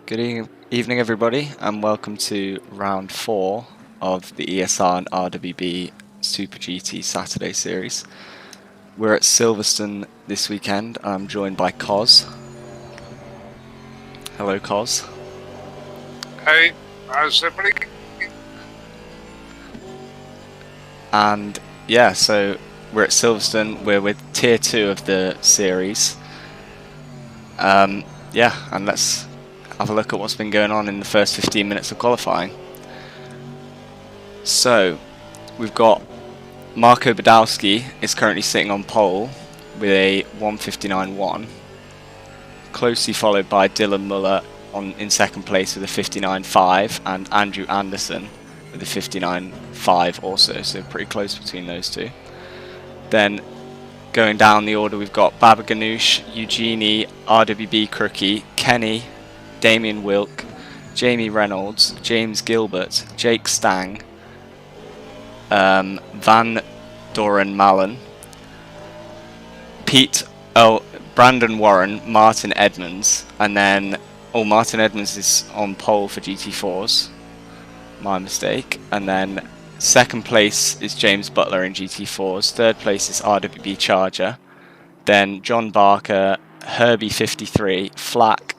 Evening everybody, and welcome to round 4 of the ESR and RWB Super GT Saturday series. We're at Silverstone this weekend. I'm joined by Cos. Hello Cos. Hey, how's everybody? And yeah, so we're at Silverstone. We're with tier 2 of the series. Yeah, and let's have a look at what's been going on in the first 15 minutes of qualifying. So we've got Marco Badowski is currently sitting on pole with a 1:59.1, closely followed by Dylan Muller in second place with a 59.5 and Andrew Anderson with a 59.5 also, so pretty close between those two. Then going down the order, we've got Baba Ganoush, Eugenie, RWB Crookie, Kenny, Damien Wilk, Jamie Reynolds, James Gilbert, Jake Stang, Van Doren Mallon, Brandon Warren, Martin Edmonds, and then Martin Edmonds is on pole for GT4s, my mistake, and then second place is James Butler in GT4s, third place is RWB Charger, then John Barker, Herbie 53, Flack,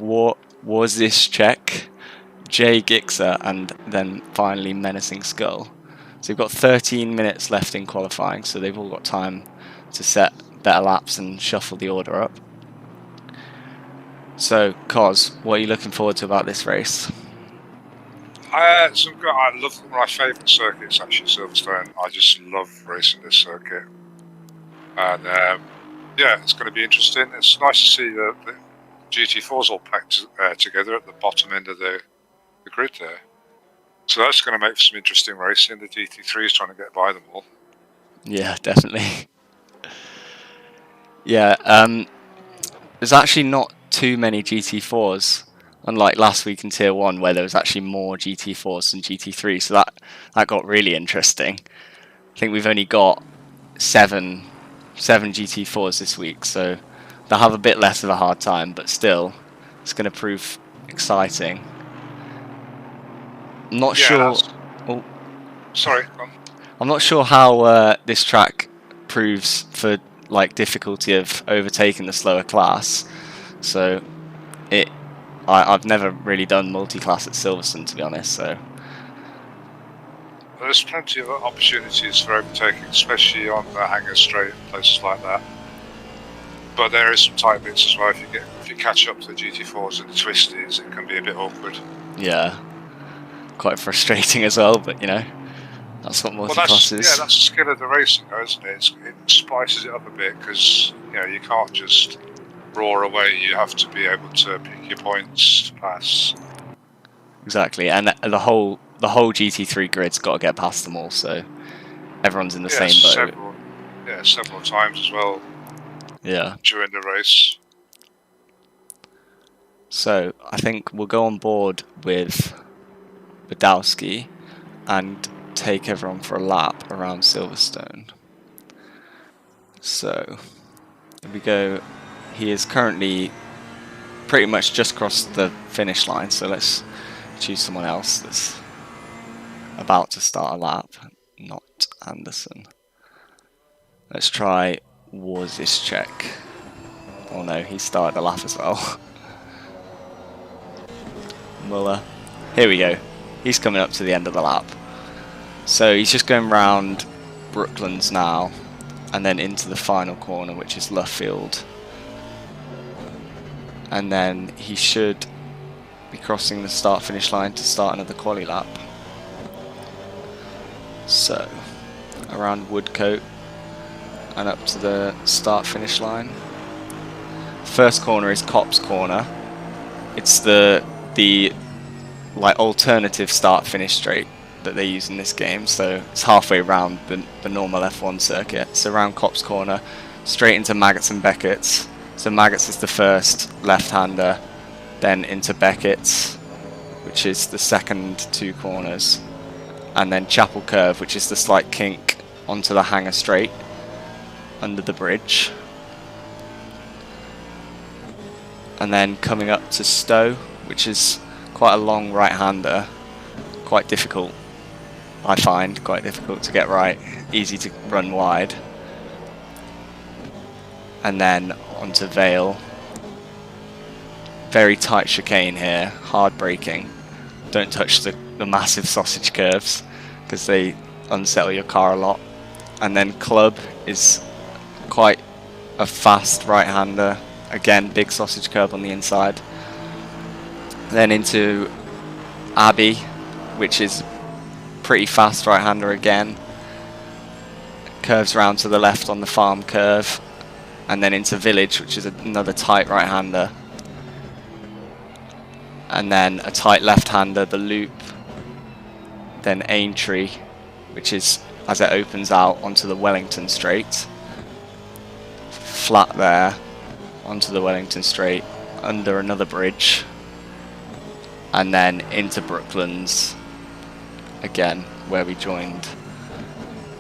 Warzischek, Jay Gixer, and then finally Menacing Skull. So we've got 13 minutes left in qualifying, so they've all got time to set better laps and shuffle the order up. So, Cos, what are you looking forward to about this race? I love one of my favourite circuits, actually, Silverstone. I just love racing this circuit. And yeah, it's going to be interesting. It's nice to see the GT4s all packed together at the bottom end of the grid there. So that's going to make for some interesting racing. The GT3 is trying to get by them all. Yeah, definitely. Yeah, there's actually not too many GT4s, unlike last week in Tier 1 where there was actually more GT4s than GT3, so that got really interesting. I think we've only got seven GT4s this week, so they'll have a bit less of a hard time, but still, it's going to prove exciting. I'm not sure. Oh, sorry. I'm not sure how this track proves for like difficulty of overtaking the slower class. So I've never really done multi-class at Silverstone, to be honest. So there's plenty of opportunities for overtaking, especially on the hangar straight and places like that. But there is some tight bits as well. If you catch up to the GT4s and the twisties, it can be a bit awkward. Yeah, quite frustrating as well. But you know, that's what multi-class is. Yeah, that's the skill of the racing, though, isn't it? It spices it up a bit because you can't just roar away. You have to be able to pick your points to pass. Exactly, and the whole GT3 grid's got to get past them all, so everyone's in the same boat. Several times as well. Yeah. During the race. So I think we'll go on board with Badowski and take everyone for a lap around Silverstone. So here we go. He is currently pretty much just crossed the finish line, so let's choose someone else that's about to start a lap, not Anderson. Let's try Warzischek. Oh no, he started the lap as well. Muller. Here we go. He's coming up to the end of the lap. So he's just going round Brooklands now, and then into the final corner, which is Luffield. And then he should be crossing the start-finish line to start another quali lap. So, around Woodcote and up to the start-finish line. First corner is Cop's Corner. It's the like alternative start-finish straight that they use in this game, so it's halfway around the normal F1 circuit. So around Cop's Corner, straight into Maggots and Beckett's. So Maggots is the first left-hander, then into Beckett's, which is the second two corners, and then Chapel Curve, which is the slight kink onto the hangar straight under the bridge. And then coming up to Stowe, which is quite a long right-hander, quite difficult, I find, quite difficult to get right, easy to run wide. And then onto Vale. Very tight chicane here, hard braking. Don't touch the massive sausage curves because they unsettle your car a lot. And then Club is quite a fast right-hander. Again, big sausage curve on the inside. Then into Abbey, which is pretty fast right-hander again. Curves around to the left on the farm curve. And then into Village, which is another tight right-hander. And then a tight left-hander, the Loop. Then Aintree, which is as it opens out onto the Wellington Straight. Flat there, onto the Wellington Straight, under another bridge. And then into Brooklands, again, where we joined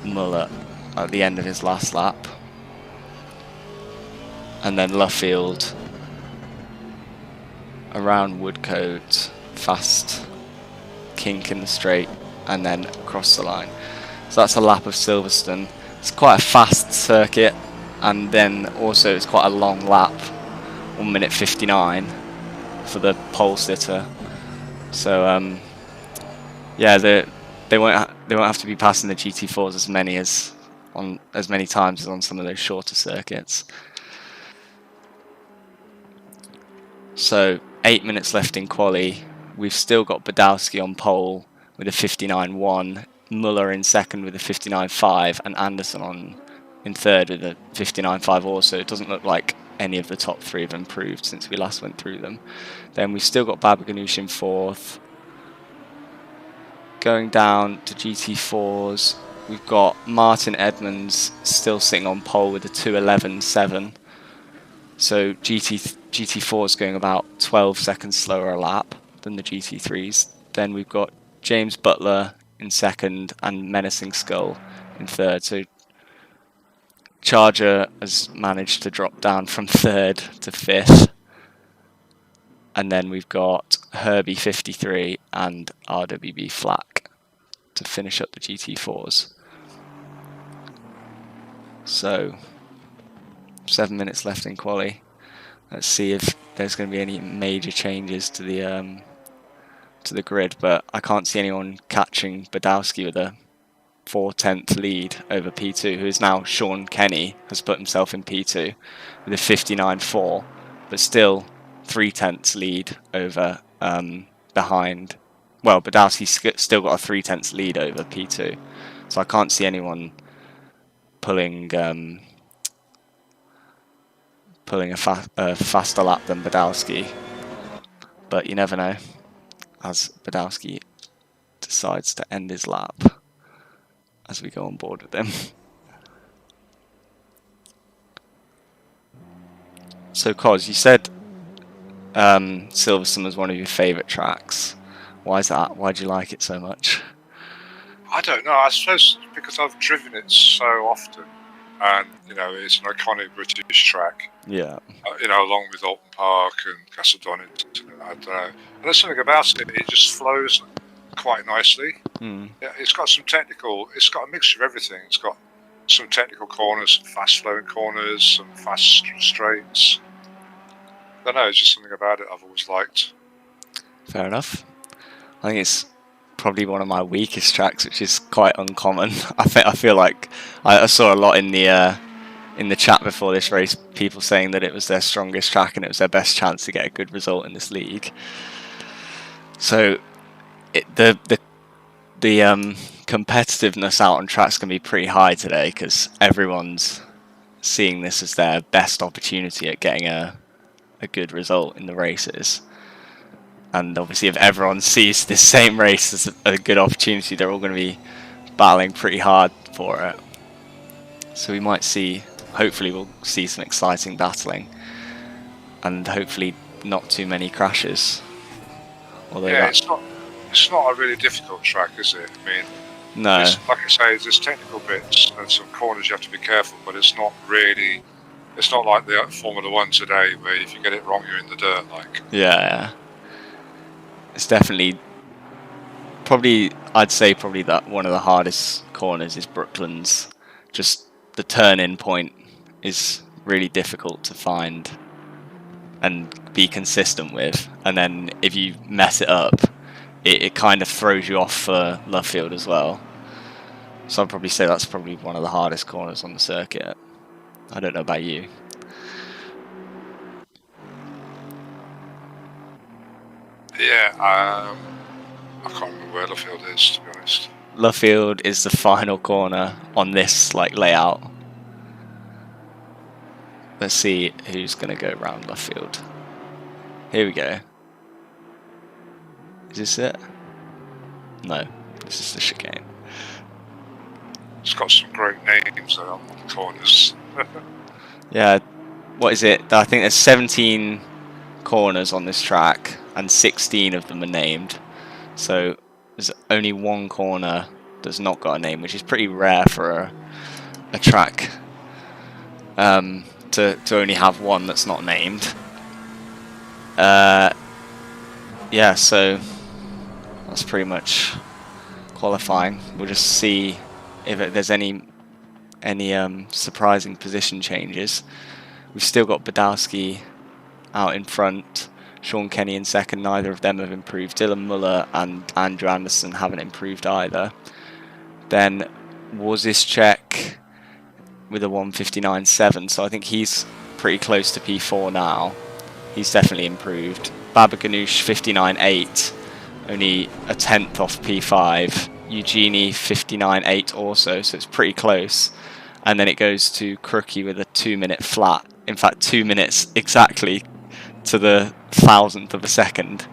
Muller at the end of his last lap. And then Luffield, around Woodcote, fast kink in the straight, and then across the line. So that's a lap of Silverstone. It's quite a fast circuit, and then also it's quite a long lap, 1 minute 59 for the pole sitter. So yeah, they won't have to be passing the GT4s as many times as on some of those shorter circuits. So 8 minutes left in quali. We've still got Badowski on pole with a 59.1, Muller in second with a 59.5, and Anderson in third with a 59.5 also. It doesn't look like any of the top three have improved since we last went through them. Then we've still got Babaganoush in fourth. Going down to GT4s, we've got Martin Edmonds still sitting on pole with a 2:11.7. So GT4 is going about 12 seconds slower a lap than the GT3s. Then we've got James Butler in second and Menacing Skull in third. So Charger has managed to drop down from third to fifth. And then we've got Herbie 53 and RWB Flack to finish up the GT4s. So 7 minutes left in quali. Let's see if there's going to be any major changes to the grid, but I can't see anyone catching Badowski with a 4/10 lead over P2, who is now Sean Kenny, has put himself in P2 with a 59.4, but still 3/10 lead over behind. Well, Badowski's still got a 3/10 lead over P2, so I can't see anyone pulling a faster lap than Badowski, but you never know as Badowski decides to end his lap as we go on board with him. So Cos, you said Silverstone was one of your favourite tracks. Why is that? Why do you like it so much? I don't know. I suppose because I've driven it so often, and it's an iconic British track. Yeah. Along with Alton Park and Castle Donington. I don't know. And there's something about it. It just flows quite nicely. Yeah, it's got a mixture of everything. It's got some technical corners, some fast flowing corners, some fast straights. I don't know. It's just something about it I've always liked. Fair enough. I think it's probably one of my weakest tracks, which is quite uncommon. I feel like I saw a lot in the chat before this race, people saying that it was their strongest track and it was their best chance to get a good result in this league. So the competitiveness out on tracks can be pretty high today because everyone's seeing this as their best opportunity at getting a good result in the races. And obviously if everyone sees this same race as a good opportunity, they're all going to be battling pretty hard for it. So we might see, hopefully we'll see some exciting battling and hopefully not too many crashes. Although yeah, it's not a really difficult track, is it? I mean, no. Like I say, there's technical bits and some corners you have to be careful, but it's not like the Formula 1 today where if you get it wrong you're in the dirt. Yeah. it's definitely I'd say probably that one of the hardest corners is Brooklands. Just the turn-in point is really difficult to find and be consistent with, and then if you mess it up, it kind of throws you off for Luffield as well. So I'd probably say that's probably one of the hardest corners on the circuit. I don't know about you. Yeah, I can't remember where Luffield is, to be honest. Luffield is the final corner on this like layout. Let's see who's going to go around Luffield. Here we go. Is this it? No, this is the chicane. It's got some great names on the corners. Yeah, what is it? I think there's 17 corners on this track, and 16 of them are named. So there's only one corner that's not got a name, which is pretty rare for a track. To only have one that's not named. Yeah, so that's pretty much qualifying. We'll just see if there's any surprising position changes. We've still got Badowski out in front, Sean Kenny in second. Neither of them have improved. Dylan Muller and Andrew Anderson haven't improved either. Then Wozicek with a 1:59.7, so I think he's pretty close to P4 now. He's definitely improved. Baba Ganoush 59.8, only a tenth off P5. Eugenie 59.8 also, so it's pretty close. And then it goes to Crookie with a 2-minute flat. In fact, 2 minutes exactly to the thousandth of a second.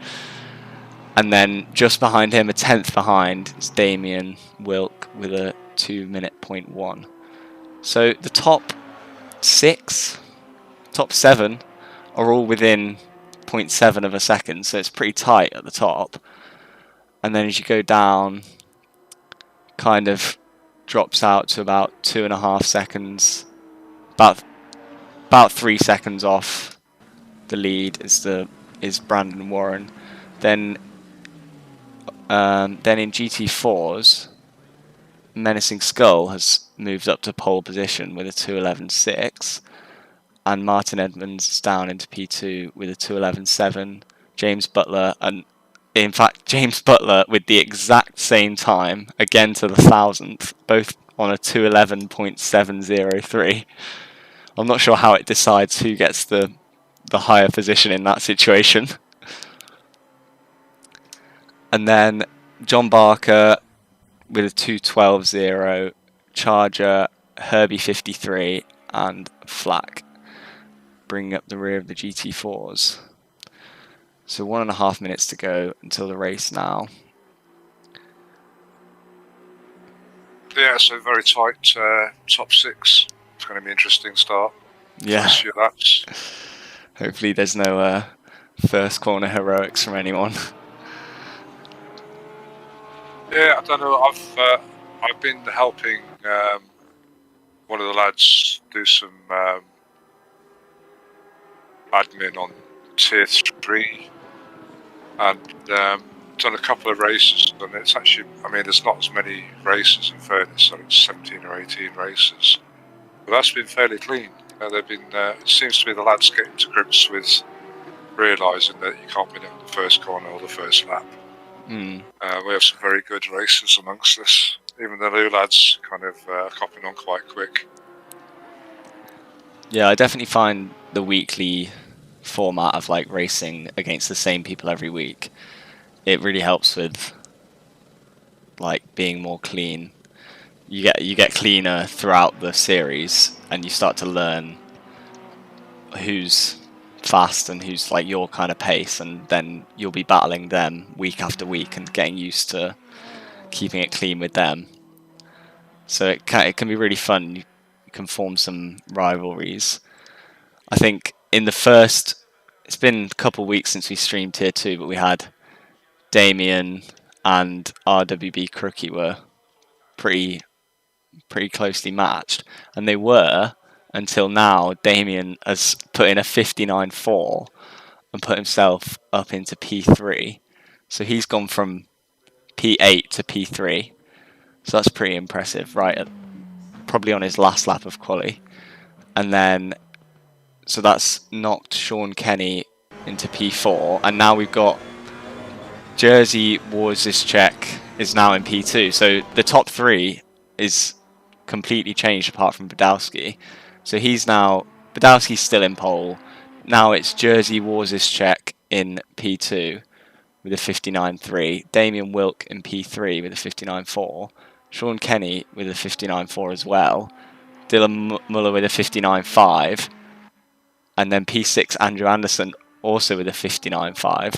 And then just behind him, a tenth behind, is Damien Wilk with a 2-minute.1. So the top 7 are all within 0.7 of a second, so it's pretty tight at the top. And then as you go down, kind of drops out to about 2.5 seconds, about 3 seconds off the lead is Brandon Warren. Then in GT4s, Menacing Skull has moved up to pole position with a 2:11.6, and Martin Edmonds is down into P2 with a 2:11.7. James Butler, and in fact James Butler with the exact same time, again to the thousandth, both on a 2:11.703. I'm not sure how it decides who gets the higher position in that situation. And then John Barker with a 2:12.0, Charger, Herbie 53, and Flack bringing up the rear of the GT4s. So 1.5 minutes to go until the race now. Yeah, so very tight top 6. It's going to be an interesting start. Yeah. First few laps. Hopefully there's no first corner heroics from anyone. Yeah, I don't know. I've been helping one of the lads do some admin on Tier 3, and done a couple of races, and it's actually, I mean, there's not as many races in fairness, so it's 17 or 18 races, but that's been fairly clean. They've been, it seems to be the lads getting to grips with realising that you can't win it on the first corner or the first lap. We have some very good racers amongst us. Even the new lads kind of copping on quite quick. Yeah, I definitely find the weekly format of like racing against the same people every week, it really helps with like being more clean. You get cleaner throughout the series, and you start to learn who's fast and who's like your kind of pace, and then you'll be battling them week after week and getting used to keeping it clean with them. So it can be really fun. You can form some rivalries. I think in the first, it's been a couple of weeks since we streamed Tier 2, but we had Damien and RWB Crookie were pretty closely matched, and they were until now. Damien has put in a 59.4 and put himself up into P3. So he's gone from P8 to P3. So that's pretty impressive, right? Probably on his last lap of quali. And then, so that's knocked Sean Kenny into P4. And now we've got Jerzy Wawrzyszek is now in P2. So the top three is completely changed apart from Badowski. So he's now, Badowski's still in pole. Now it's Jerzy Wawrzyszek in P2 with a 59.3. Damien Wilk in P3 with a 59.4. Sean Kenny with a 59.4 as well. Dylan Muller with a 59.5. And then P6 Andrew Anderson also with a 59.5.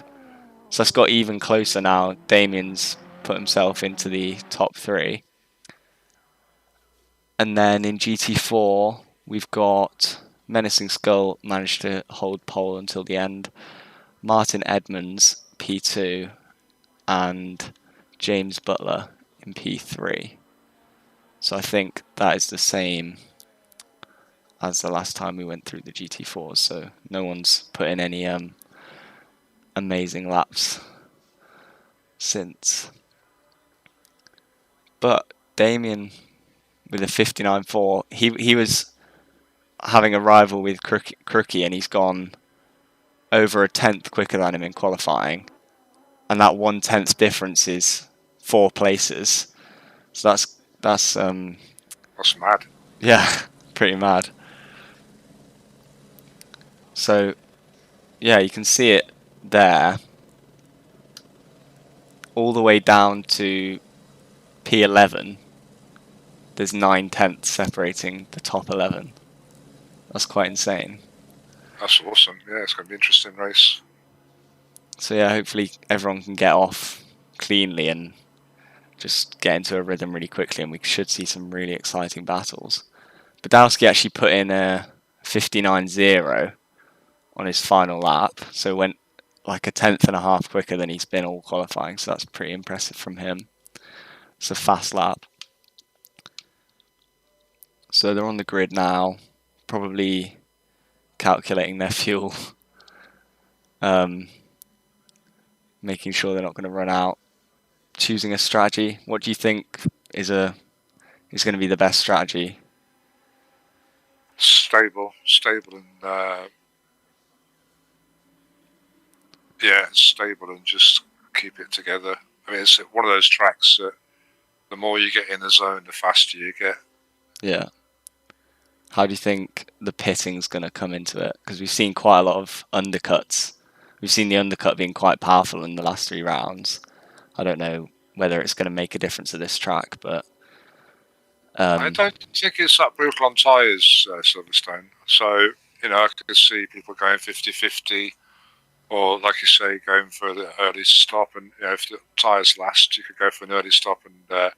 So that's got even closer now. Damien's put himself into the top three. And then in GT4, we've got Menacing Skull managed to hold pole until the end. Martin Edmonds, P2. And James Butler in P3. So I think that is the same as the last time we went through the GT4s. So no one's put in any amazing laps since. But Damien with a 59.4, he was having a rival with Crookie, and he's gone over a tenth quicker than him in qualifying, and that 1/10 difference is 4 places. So that's mad. Yeah, pretty mad. So yeah, you can see it there, all the way down to P11. There's 9/10 separating the top 11. That's quite insane. That's awesome. Yeah, it's going to be an interesting race. So yeah, hopefully everyone can get off cleanly and just get into a rhythm really quickly, and we should see some really exciting battles. Badowski actually put in a 59.0 on his final lap, so went like a tenth and a half quicker than he's been all qualifying, so that's pretty impressive from him. It's a fast lap. So they're on the grid now, probably calculating their fuel, making sure they're not going to run out, choosing a strategy. What do you think is going to be the best strategy? Stable, and stable, and just keep it together. I mean, it's one of those tracks that the more you get in the zone, the faster you get. Yeah. How do you think the pitting's going to come into it? Because we've seen quite a lot of undercuts. We've seen the undercut being quite powerful in the last 3 rounds. I don't know whether it's going to make a difference at this track, but I don't think it's that brutal on tyres, Silverstone. So, I could see people going 50-50, or like you say, going for the early stop. And if the tyres last, you could go for an early stop, and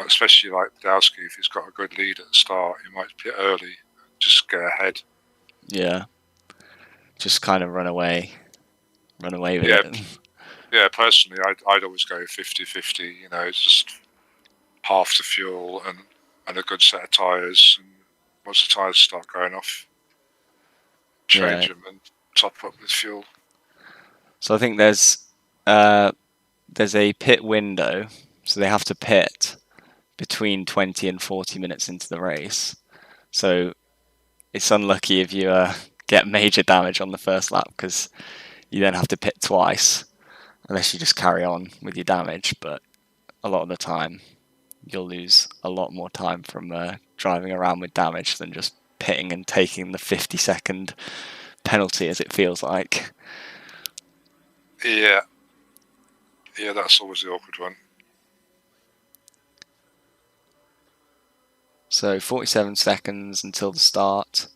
especially like Badowski, if he's got a good lead at the start, he might pit early, just get ahead. Yeah, just kind of run away with it. Yeah, personally, I'd always go 50-50. Just half the fuel and a good set of tyres. And once the tyres start going off, change them and top up with fuel. So I think there's a pit window, so they have to pit between 20 and 40 minutes into the race. So it's unlucky if you get major damage on the first lap, because you then have to pit twice, unless you just carry on with your damage. But a lot of the time, you'll lose a lot more time from driving around with damage than just pitting and taking the 50-second penalty, as it feels like. Yeah, that's always the awkward one. So 47 seconds until the start,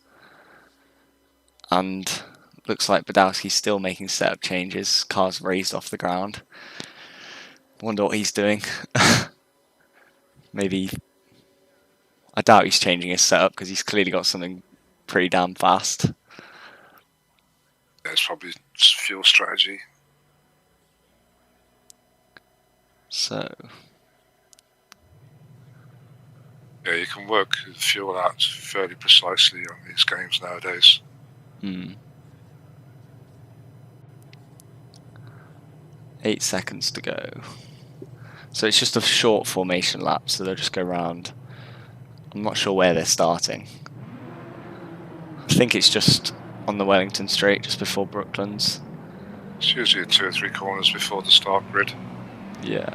and looks like Badowski's still making setup changes. Car's raised off the ground. Wonder what he's doing. Maybe, I doubt he's changing his setup, because he's clearly got something pretty damn fast. Yeah, it's probably just fuel strategy. So yeah, you can work the fuel out fairly precisely on these games nowadays. 8 seconds to go. So it's just a short formation lap, so they'll just go round. I'm not sure where they're starting. I think it's just on the Wellington Straight, just before Brooklands. It's usually 2 or 3 corners before the start grid. Yeah.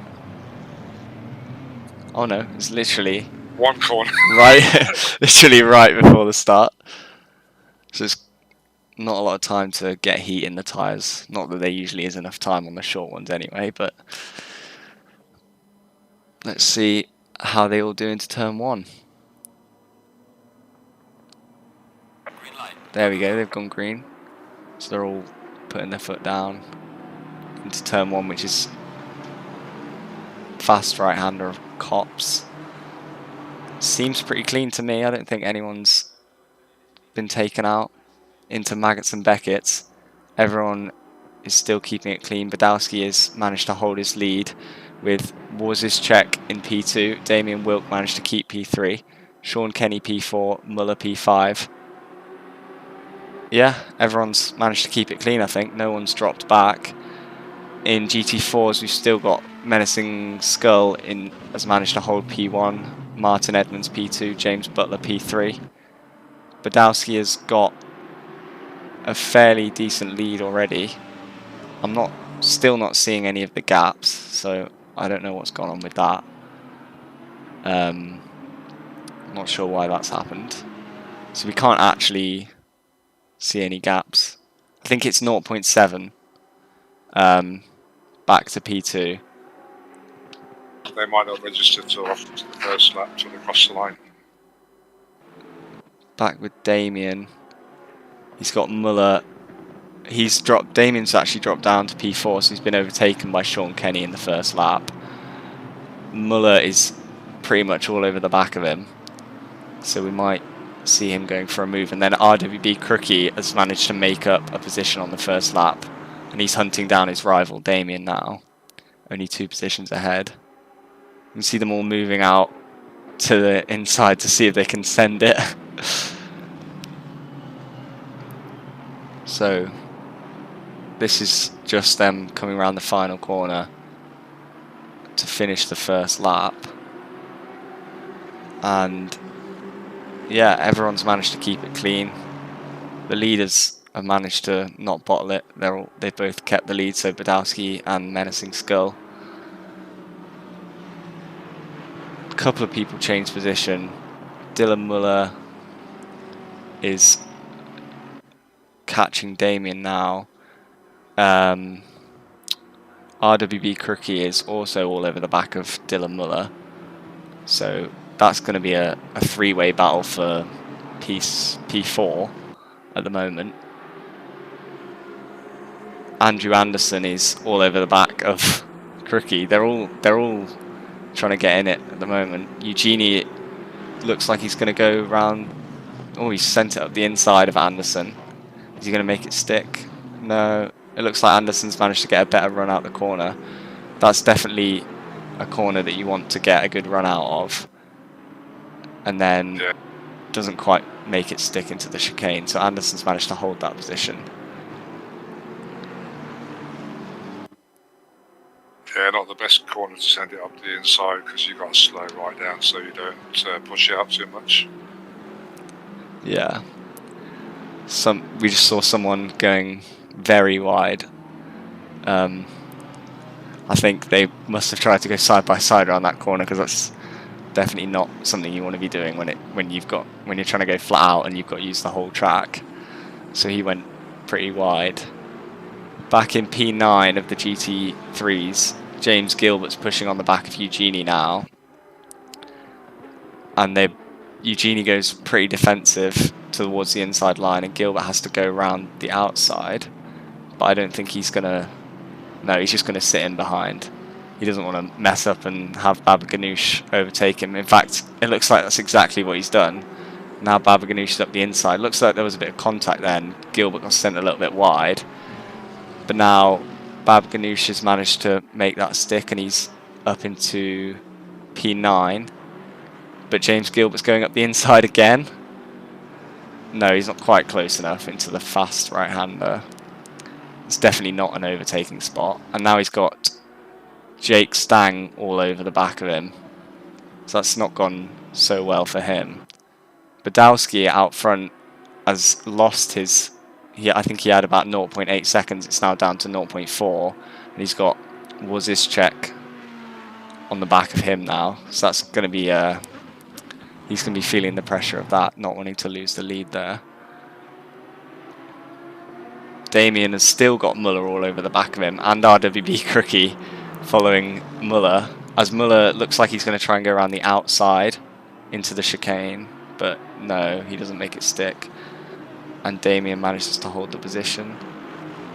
Oh no, it's literally 1 corner. right, literally right before the start. So it's not a lot of time to get heat in the tyres. Not that there usually is enough time on the short ones anyway, but let's see how they all do into turn 1. Green light. There we go, they've gone green. So they're all putting their foot down into turn 1, which is fast right-hander of Cops. Seems pretty clean to me. I don't think anyone's been taken out into Maggots and Beckett's. Everyone is still keeping it clean. Badowski has managed to hold his lead with Warzyszek in P2. Damien Wilk managed to keep P3. Sean Kenny P4, Muller P5. Yeah, everyone's managed to keep it clean, I think. No one's dropped back. In GT4s, we've still got Menacing Skull has managed to hold P1. Martin Edmonds P2, James Butler P3. Badowski has got a fairly decent lead already. I'm still not seeing any of the gaps, so I don't know what's gone on with that. Not sure why that's happened. So we can't actually see any gaps. I think it's 0.7 back to P2. They might not register till after the first lap, till they cross the line. Back with Damien. He's got Muller. Damien's actually dropped down to P4, so he's been overtaken by Sean Kenny in the first lap. Muller is pretty much all over the back of him, so we might see him going for a move. And then RWB Crookie has managed to make up a position on the first lap, and he's hunting down his rival Damien now, only 2 positions ahead. You can see them all moving out to the inside to see if they can send it. So this is just them coming around the final corner to finish the first lap. And yeah, everyone's managed to keep it clean. The leaders have managed to not bottle it. They've both kept the lead, so Badowski and Menacing Skull. A couple of people changed position. Dylan Muller is catching Damien now. RWB Crookie is also all over the back of Dylan Muller. So that's going to be a 3-way battle for P4 at the moment. Andrew Anderson is all over the back of Crookie. They're all trying to get in it at the moment. Eugenie looks like he's going to go round. Oh, he's sent it up the inside of Anderson. Is he going to make it stick? No. It looks like Anderson's managed to get a better run out the corner. That's definitely a corner that you want to get a good run out of. And then doesn't quite make it stick into the chicane. So Anderson's managed to hold that position. Yeah, not the best corner to send it up the inside because you've got to slow right down so you don't push it up too much. Yeah. We just saw someone going very wide. I think they must have tried to go side by side around that corner because that's definitely not something you want to be doing when you're trying to go flat out and you've got to use the whole track. So he went pretty wide. Back in P9 of the GT3s, James Gilbert's pushing on the back of Eugenie now. And Eugenie goes pretty defensive towards the inside line and Gilbert has to go around the outside. But I don't think he's going to... No, he's just going to sit in behind. He doesn't want to mess up and have Baba Ganoush overtake him. In fact, it looks like that's exactly what he's done. Now Baba Ganoush is up the inside. Looks like there was a bit of contact then. Gilbert got sent a little bit wide. But now Baba Ganoush has managed to make that stick and he's up into P9. But James Gilbert's going up the inside again. No, he's not quite close enough into the fast right-hander. it's definitely not an overtaking spot. And now he's got Jake Stang all over the back of him. So that's not gone so well for him. Badowski out front has lost his... I think he had about 0.8 seconds. It's now down to 0.4. And he's got Wozischek on the back of him now. So that's going to be... he's going to be feeling the pressure of that, not wanting to lose the lead there. Damien has still got Muller all over the back of him, and RWB Crookie following Muller, as Muller looks like he's going to try and go around the outside into the chicane, but no, he doesn't make it stick, and Damien manages to hold the position.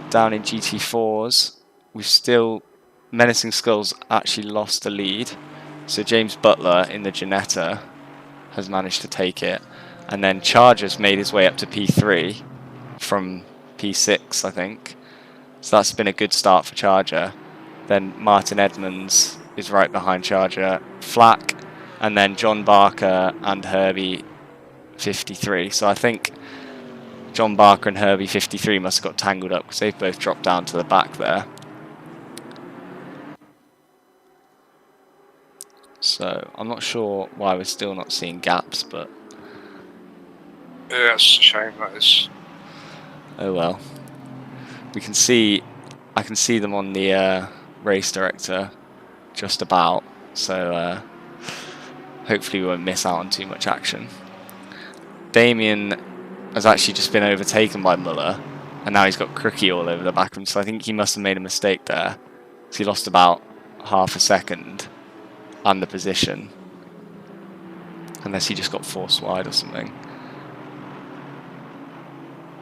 Down in GT4s, we've still... Menacing Skulls actually lost the lead, so James Butler in the Ginetta has managed to take it, and then Charger's made his way up to P3 from P6, I think. So that's been a good start for Charger. Then Martin Edmonds is right behind Charger, Flack, and then John Barker and Herbie 53. So I think John Barker and Herbie 53 must have got tangled up because they've both dropped down to the back there. So I'm not sure why we're still not seeing gaps, but Yeah, it's a shame, that is. oh well. We can see, I can see them on the race director just about, so hopefully we won't miss out on too much action. Damien has actually just been overtaken by Muller, and now he's got Crookie all over the back of him, so I think he must have made a mistake there. So he lost about half a second and the position, unless he just got forced wide or something.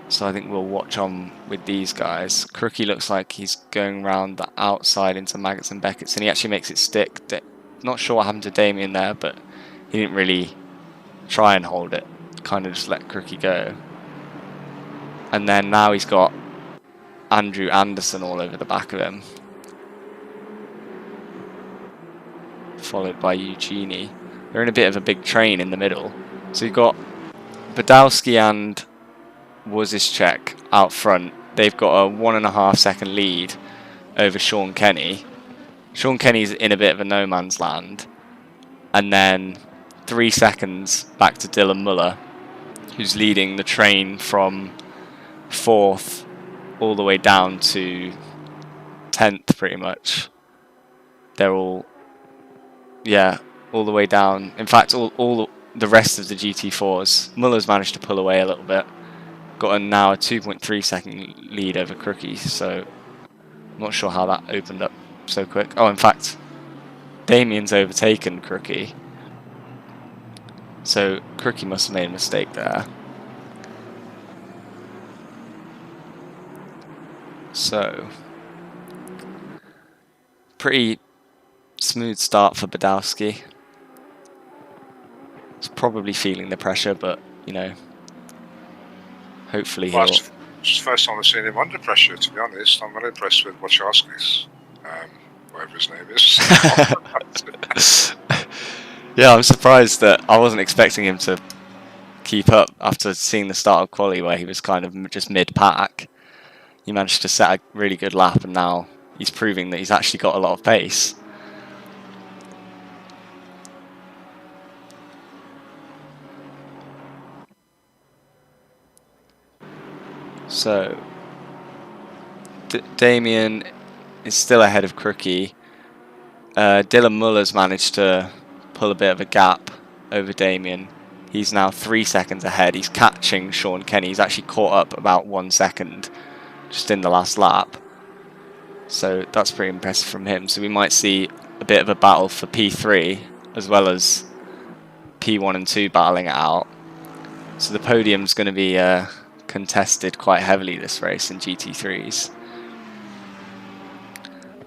So I think we'll watch on with these guys. Crookie looks like he's going around the outside into Maggots and Beckett's, and he actually makes it stick. Not sure what happened to Damien there, but he didn't really try and hold it. Kind of just let Crookie go. And then now he's got Andrew Anderson all over the back of him, followed by Eugenie. They're in a bit of a big train in the middle. So you've got Badowski and Wozischek out front. They've got a 1.5 second lead over Sean Kenny. Sean Kenny's in a bit of a no man's land. And then 3 seconds back to Dylan Muller, who's leading the train from 4th all the way down to 10th pretty much. They're all, yeah, all the way down. In fact, all the rest of the GT4s, Muller's managed to pull away a little bit. Got now a 2.3 second lead over Crookie, so I'm not sure how that opened up so quick. Oh, in fact, Damien's overtaken Crookie. So Crookie must have made a mistake there. So, pretty smooth start for Badowski. He's probably feeling the pressure, but, you know, hopefully he'll... It's the first time I've seen him under pressure, to be honest. I'm very impressed with Wachowski's, whatever his name is. Yeah, I'm surprised that I wasn't expecting him to keep up after seeing the start of quali where he was kind of just mid-pack. He managed to set a really good lap, and now he's proving that he's actually got a lot of pace. So, Damien is still ahead of Crookie. Dylan Muller's managed to pull a bit of a gap over Damien. He's now 3 seconds ahead. He's catching Sean Kenny. He's actually caught up about 1 second just in the last lap. So that's pretty impressive from him. So we might see a bit of a battle for P3 as well as P1 and 2 battling it out. So the podium's going to be contested quite heavily this race in GT3s.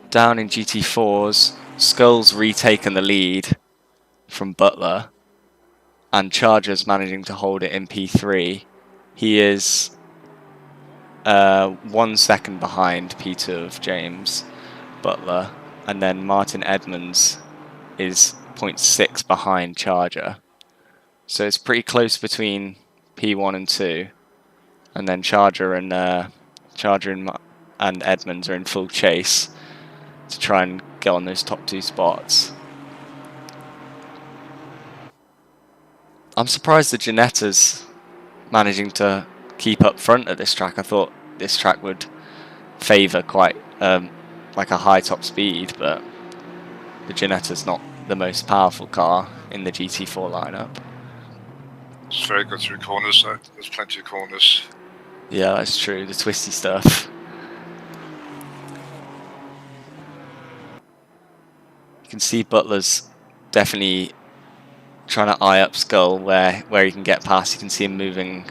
Down in GT4s, Skull's retaken the lead from Butler, and Charger's managing to hold it in P3. He is 1 second behind P2 of James Butler, and then Martin Edmonds is 0.6 behind Charger. So it's pretty close between P1 and 2, and then Charger and and Edmonds are in full chase to try and get on those top 2 spots. I'm surprised the Ginetta's managing to keep up front at this track. I thought this track would favour quite like a high top speed, but the Ginetta's not the most powerful car in the GT4 lineup. It's very good through corners, though. There's plenty of corners. Yeah, that's true. The twisty stuff. You can see Butler's definitely trying to eye up Skull where he can get past. You can see him moving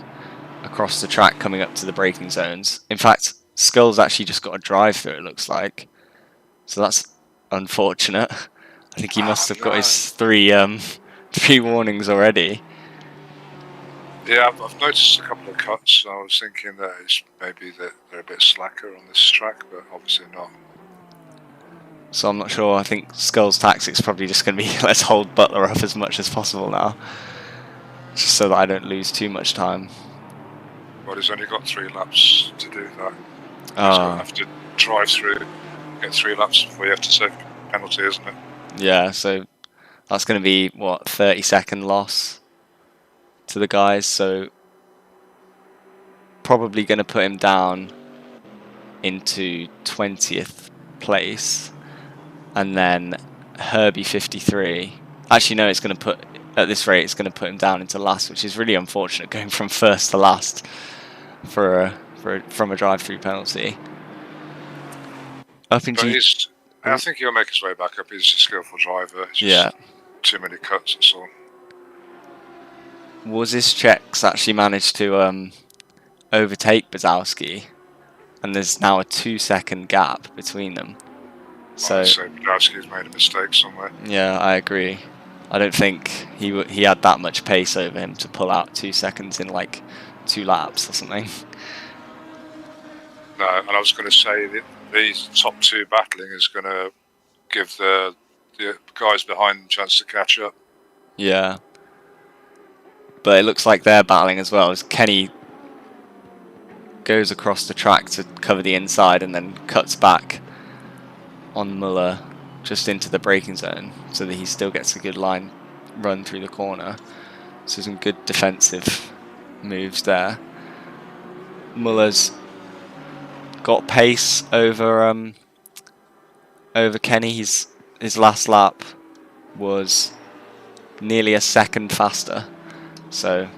across the track, coming up to the braking zones. In fact, Skull's actually just got a drive through, it looks like. So that's unfortunate. I think he must have got his 3 warnings already. Yeah, I've noticed a couple of cuts. I was thinking that it's maybe that they're a bit slacker on this track, but obviously not. So I'm not sure. I think Skull's tactic's probably just going to be let's hold Butler up as much as possible now, just so that I don't lose too much time. Well, he's only got 3 laps to do that. He's going to have to drive through, get 3 laps before you have to save penalty, isn't it? Yeah, so that's going to be, what, 30-second loss to the guys, so probably going to put him down into 20th place. And then Herbie 53. Actually, no, it's going to put, at this rate, it's going to put him down into last, which is really unfortunate, going from first to last from a drive-through penalty. Up in I think he'll make his way back up. He's a skillful driver. It's just too many cuts, that's all. Checks actually managed to overtake Bazowski, and there's now a 2-second gap between them. So Bazowski's made a mistake somewhere. Yeah, I agree. I don't think he had that much pace over him to pull out 2 seconds in like 2 laps or something. No, and I was going to say that these top 2 battling is going to give the guys behind a chance to catch up. Yeah. But it looks like they're battling as well, as Kenny goes across the track to cover the inside and then cuts back on Muller just into the braking zone so that he still gets a good line run through the corner. So some good defensive moves there. Muller's got pace over Kenny. His last lap was nearly a second faster. So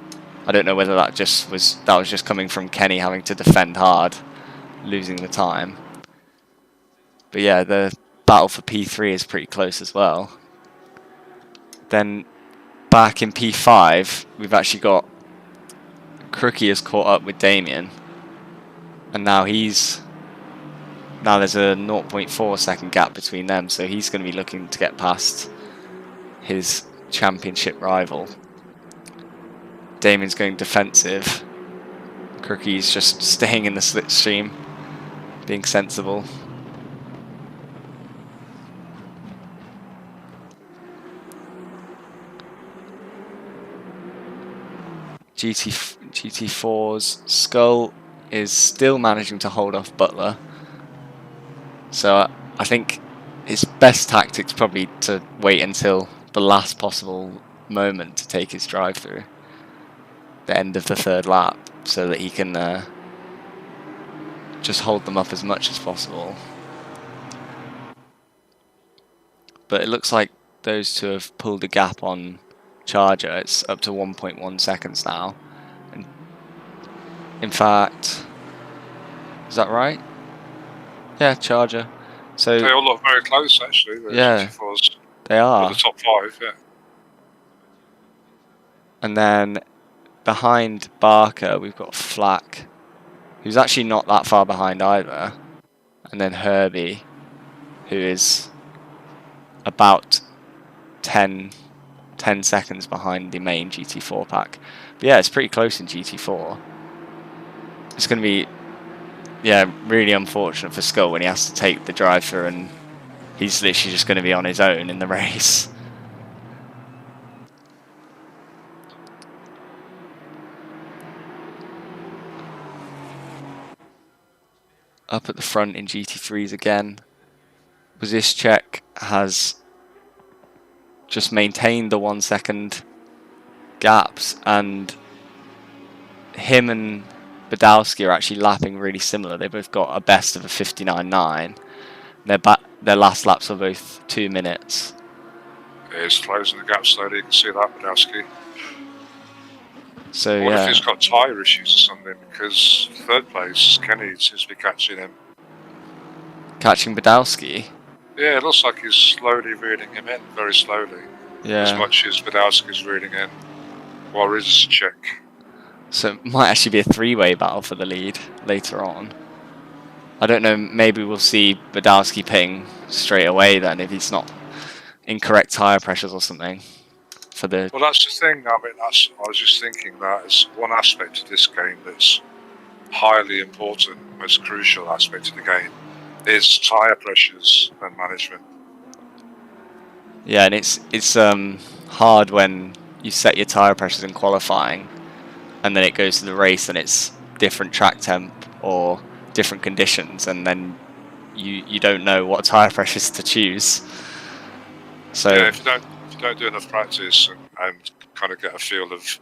I don't know whether that was just coming from Kenny having to defend hard, losing the time. But yeah, the battle for P3 is pretty close as well. Then back in P5, we've actually got Crookie has caught up with Damien, and now there's a 0.4 second gap between them, so he's going to be looking to get past his championship rival. Damien's going defensive. Crookie's just staying in the slipstream, being sensible. GT4's Skull is still managing to hold off Butler. So I think his best tactic's probably to wait until the last possible moment to take his drive through. The end of the 3rd lap, so that he can just hold them up as much as possible. But it looks like those 2 have pulled a gap on Charger. It's up to 1.1 seconds now. And in fact, is that right? Yeah, Charger. So they all look very close, actually. Yeah, GT4s. They are. The top 5, yeah. And then behind Barker, we've got Flack, who's actually not that far behind either. And then Herbie, who is about 10 seconds behind the main GT4 pack. But yeah, it's pretty close in GT4. It's going to be, yeah, really unfortunate for Skull when he has to take the drive-through and he's literally just going to be on his own in the race. up at the front in GT3s again. Check has just maintained the 1 second gaps, and him and Badalski are actually lapping really similar. They both got a best of a 59.9. Their last laps were both 2 minutes. He's closing the gap slowly. You can see that, Badalski. So I wonder yeah, if he's got tyre issues or something, because third place, Kenny seems to be catching him. catching Badalski. Yeah, it looks like he's slowly reeling him in, very slowly. As Yeah. much as Badalski's reeling in. While Check. So it might actually be a three-way battle for the lead later on. I don't know, maybe we'll see Badalski ping straight away then if he's not incorrect tyre pressures or something. For the Well, that's the thing. I mean, I was just thinking that it's one aspect of this game that's highly important, most crucial aspect of the game, is tyre pressures and management. yeah, and it's hard when you set your tyre pressures in qualifying and then it goes to the race and it's different track temp or different conditions, and then you don't know what tyre pressures to choose. So yeah, if you don't do enough practice and kind of get a feel of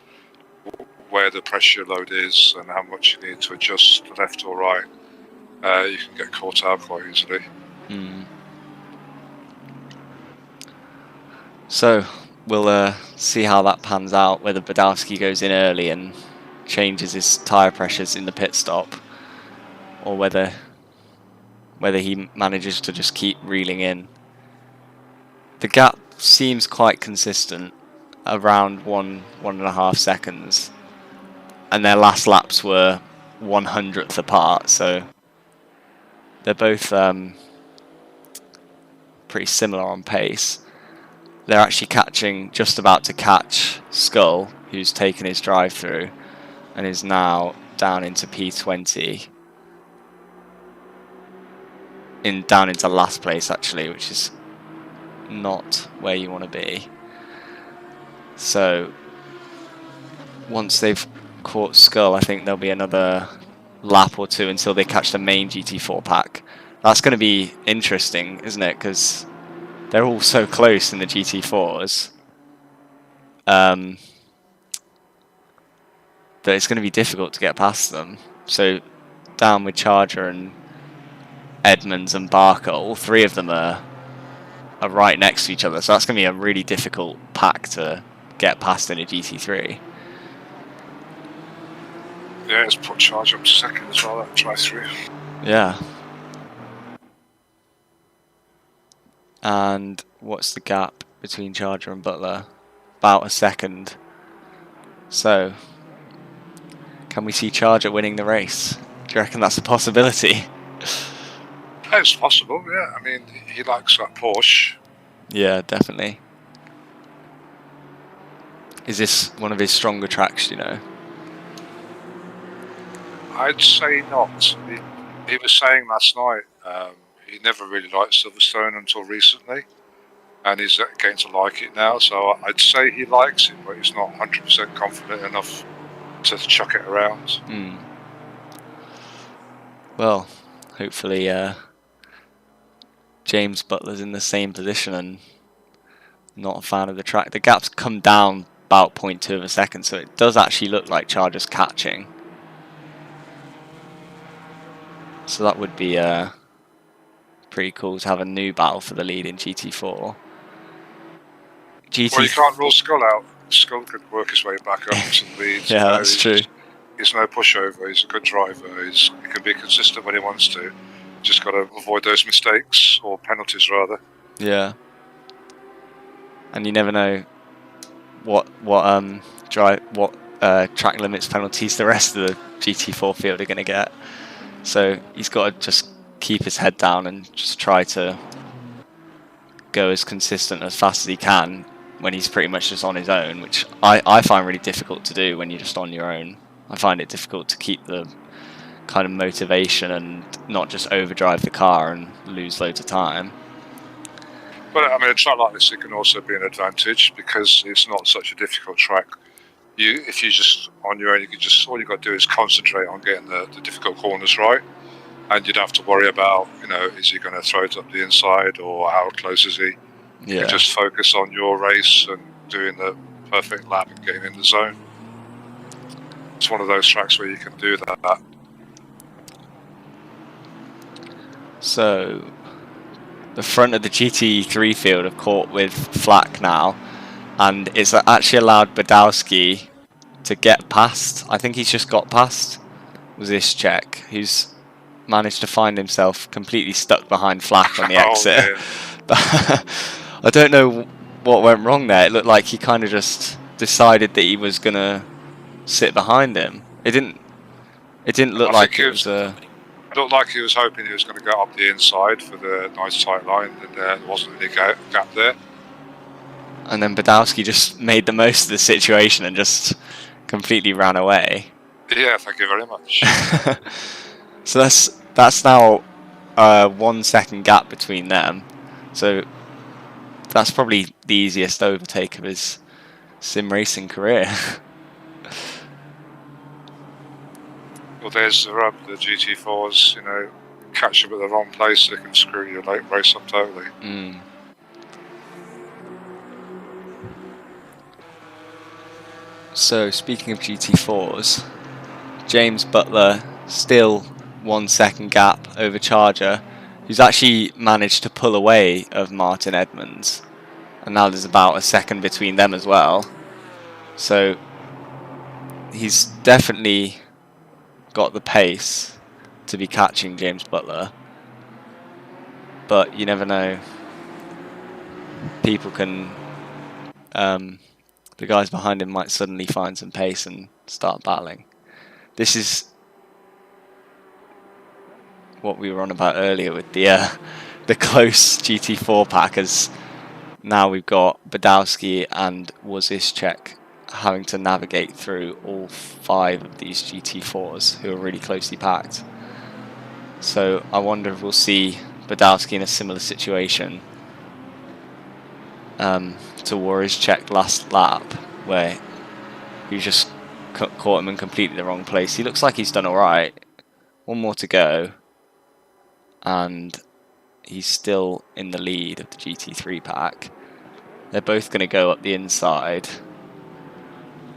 where the pressure load is and how much you need to adjust left or right, you can get caught out quite easily. So we'll see how that pans out, whether Badalski goes in early and changes his tyre pressures in the pit stop, or whether he manages to just keep reeling in. The gap seems quite consistent, around 1.5 seconds, and their last laps were 100th apart, so they're both pretty similar on pace. They're actually just about to catch Skull, who's taken his drive through and is now down into P20. Down into last place actually, which is not where you want to be. So once they've caught Skull, I think there'll be another lap or two until they catch the main GT4 pack. That's going to be interesting, isn't it? Because they're all so close in the GT4s that it's going to be difficult to get past them. So down with Charger and Edmonds and Barker, all three of them are right next to each other. So that's going to be a really difficult pack to get past in a GT3. Yeah, it's put Charge up to second as well, that drive through. Yeah. And what's the gap between Charger and Butler? About a second. So, can we see Charger winning the race? Do you reckon that's a possibility? It's possible, yeah. I mean, he likes that Porsche. Yeah, definitely. Is this one of his stronger tracks, do you know? I'd say not. He was saying last night he never really liked Silverstone until recently, and he's getting to like it now. So I'd say he likes it, but he's not 100% confident enough to chuck it around. Well, hopefully James Butler's in the same position and not a fan of the track. The gap's come down about 0.2 of a second, so it does actually look like Charger's catching. So that would be pretty cool to have a new battle for the lead in GT4. Well, you can't rule Skull out. Skull could work his way back up to the lead. Yeah, that's true. He's no pushover. He's a good driver. He can be consistent when he wants to. Just got to avoid those mistakes, or penalties rather. Yeah. And you never know what track limits penalties the rest of the GT4 field are going to get. So he's got to just keep his head down and just try to go as consistent as fast as he can when he's pretty much just on his own, which I find really difficult to do when you're just on your own. I find it difficult to keep the kind of motivation and not just overdrive the car and lose loads of time. But I mean, a track like this, it can also be an advantage because it's not such a difficult track. If you're just on your own, all you got to do is concentrate on getting the difficult corners right. and you'd have to worry about, you know, is he going to throw it up the inside or how close is he? Yeah. You just focus on your race and doing the perfect lap and getting in the zone. It's one of those tracks where you can do that. So the front of the GT3 field have caught with flak now, and it's actually allowed Badowski to get past. I think he's just got past Wozniacki, who's managed to find himself completely stuck behind flak on the exit. Yeah. I don't know what went wrong there. It looked like he kind of just decided that he was gonna sit behind him. It didn't look like it was a... Looked like he was hoping he was going to go up the inside for the nice tight line, and there wasn't any gap there. And then Badowski just made the most of the situation and just completely ran away. Yeah, thank you very much. So that's now a 1 second gap between them. So that's probably the easiest overtake of his sim racing career. Well, there's the rub. The GT4s, you know, catch them at the wrong place, they can screw your late race up totally. Mm. So speaking of GT4s, James Butler still 1 second gap over Charger, who's actually managed to pull away of Martin Edmonds, and now there's about a second between them as well. So he's definitely got the pace to be catching James Butler, but you never know. People can, the guys behind him might suddenly find some pace and start battling. This is what we were on about earlier with the close GT4 pack, as now we've got Badowski and Wozniacki having to navigate through all 5 of these GT4s who are really closely packed. So I wonder if we'll see Badowski in a similar situation to Wozniacki last lap, where he just caught him in completely the wrong place. He looks like he's done alright. 1 more to go, and he's still in the lead of the GT3 pack. They're both going to go up the inside,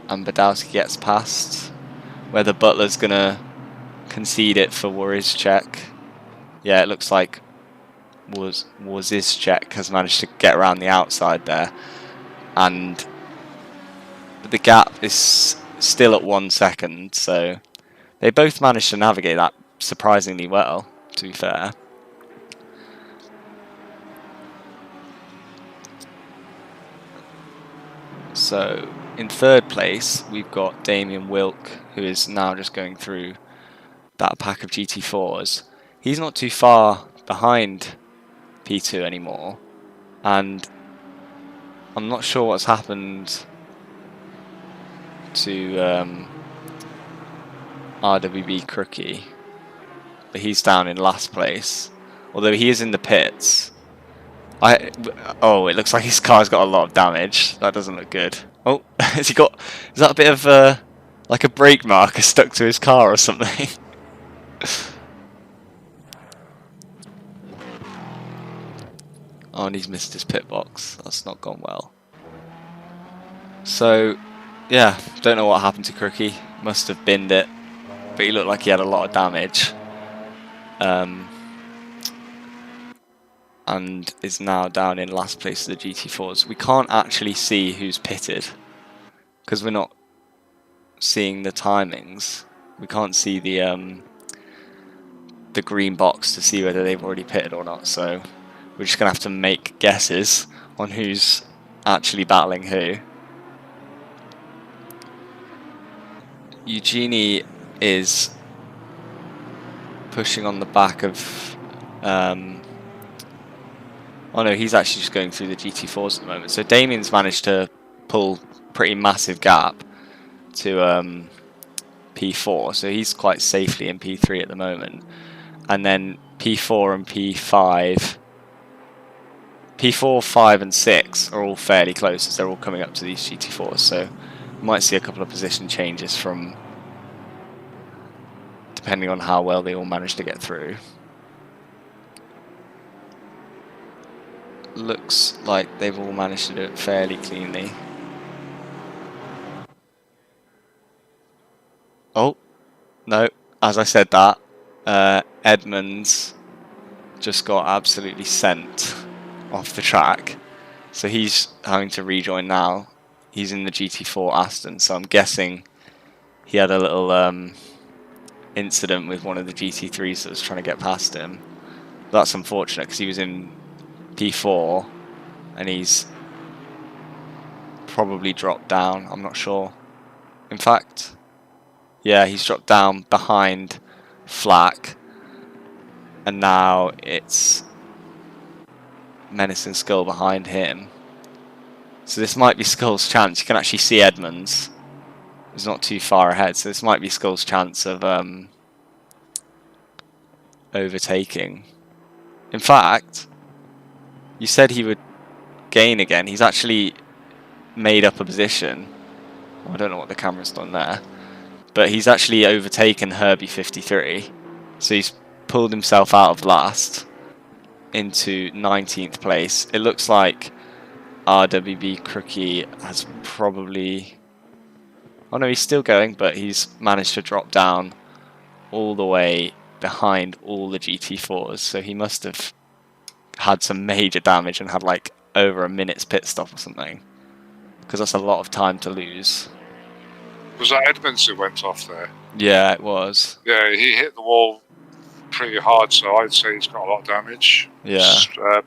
and Badowski gets past. Whether Butler's going to concede it for Wozniacki. Yeah, it looks like Wozniacki has managed to get around the outside there, and the gap is still at 1 second, so they both managed to navigate that surprisingly well, to be fair. So in 3rd place we've got Damien Wilk, who is now just going through that pack of GT4s. He's not too far behind P2 anymore, and I'm not sure what's happened to RWB Crookie, but he's down in last place, although he is in the pits. Oh, it looks like his car's got a lot of damage. That doesn't look good. Oh, is that a bit of like a brake marker stuck to his car or something? Oh, and he's missed his pit box. That's not gone well. So, yeah, don't know what happened to Crookie. Must have binned it, but he looked like he had a lot of damage. And is now down in last place of the GT4s. We can't actually see who's pitted because we're not seeing the timings. We can't see the green box to see whether they've already pitted or not. So we're just gonna have to make guesses on who's actually battling who. Eugenie is pushing on the back of oh no, he's actually just going through the GT4s at the moment. So Damien's managed to pull pretty massive gap to P4, so he's quite safely in P3 at the moment. And then P4 and P5, 5 and 6 are all fairly close as they're all coming up to these GT4s. So we might see a couple of position changes from depending on how well they all manage to get through. Looks like they've all managed to do it fairly cleanly. Oh, no, as I said that, Edmonds just got absolutely sent off the track. So he's having to rejoin now. He's in the GT4 Aston, so I'm guessing he had a little incident with one of the GT3s that was trying to get past him. That's unfortunate because he was in P4 and he's probably dropped down. I'm not sure. In fact, yeah, he's dropped down behind Flack, and now it's Menacing Skull behind him. So this might be Skull's chance. You can actually see Edmonds. He's not too far ahead, so this might be Skull's chance of overtaking. In fact, you said he would gain again. He's actually made up a position. I don't know what the camera's done there, but he's actually overtaken Herbie 53. So he's pulled himself out of last into 19th place. It looks like RWB Crookie has probably... Oh no, he's still going, but he's managed to drop down all the way behind all the GT4s. So he must have had some major damage and had like over a minute's pit stop or something, because that's a lot of time to lose. Was that Edmonds who went off there? Yeah, it was. Yeah, he hit the wall pretty hard, so I'd say he's got a lot of damage. Yeah.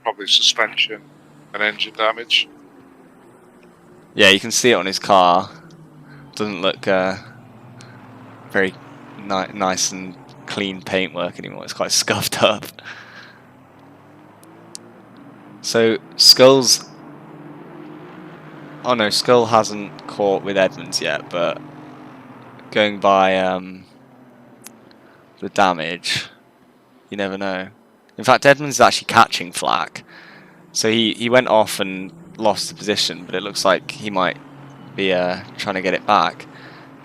Probably suspension and engine damage. Yeah, you can see it on his car. Doesn't look very nice and clean paintwork anymore. It's quite scuffed up. So Skull's... Oh no, Skull hasn't caught with Edmonds yet, but going by the damage, you never know. In fact, Edmonds is actually catching Flack. So he went off and lost the position, but it looks like he might be trying to get it back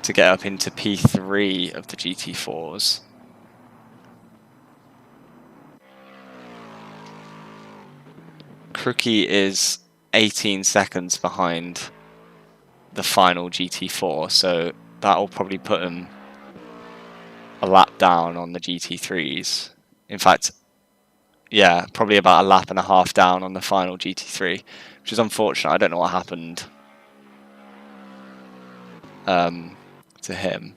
to get up into P3 of the GT4s. Crookie is 18 seconds behind the final GT4, so that'll probably put him a lap down on the GT3s. In fact, yeah, probably about a lap and a half down on the final GT3, which is unfortunate. I don't know what happened to him.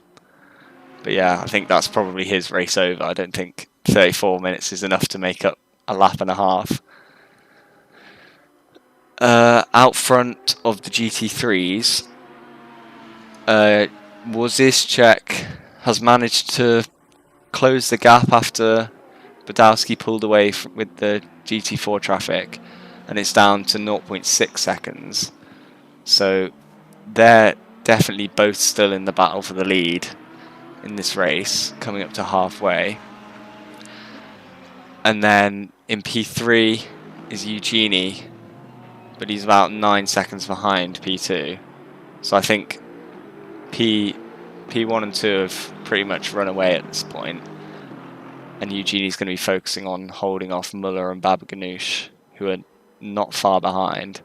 But yeah, I think that's probably his race over. I don't think 34 minutes is enough to make up a lap and a half. Out front of the GT3s, Wozicek has managed to close the gap after Badowski pulled away with the GT4 traffic, and it's down to 0.6 seconds. So they're definitely both still in the battle for the lead in this race, coming up to halfway. And then in P3 is Eugenie, but he's about 9 seconds behind P2. So I think P1 and 2 have pretty much run away at this point. And Eugenie's going to be focusing on holding off Muller and Babaganoush, who are not far behind,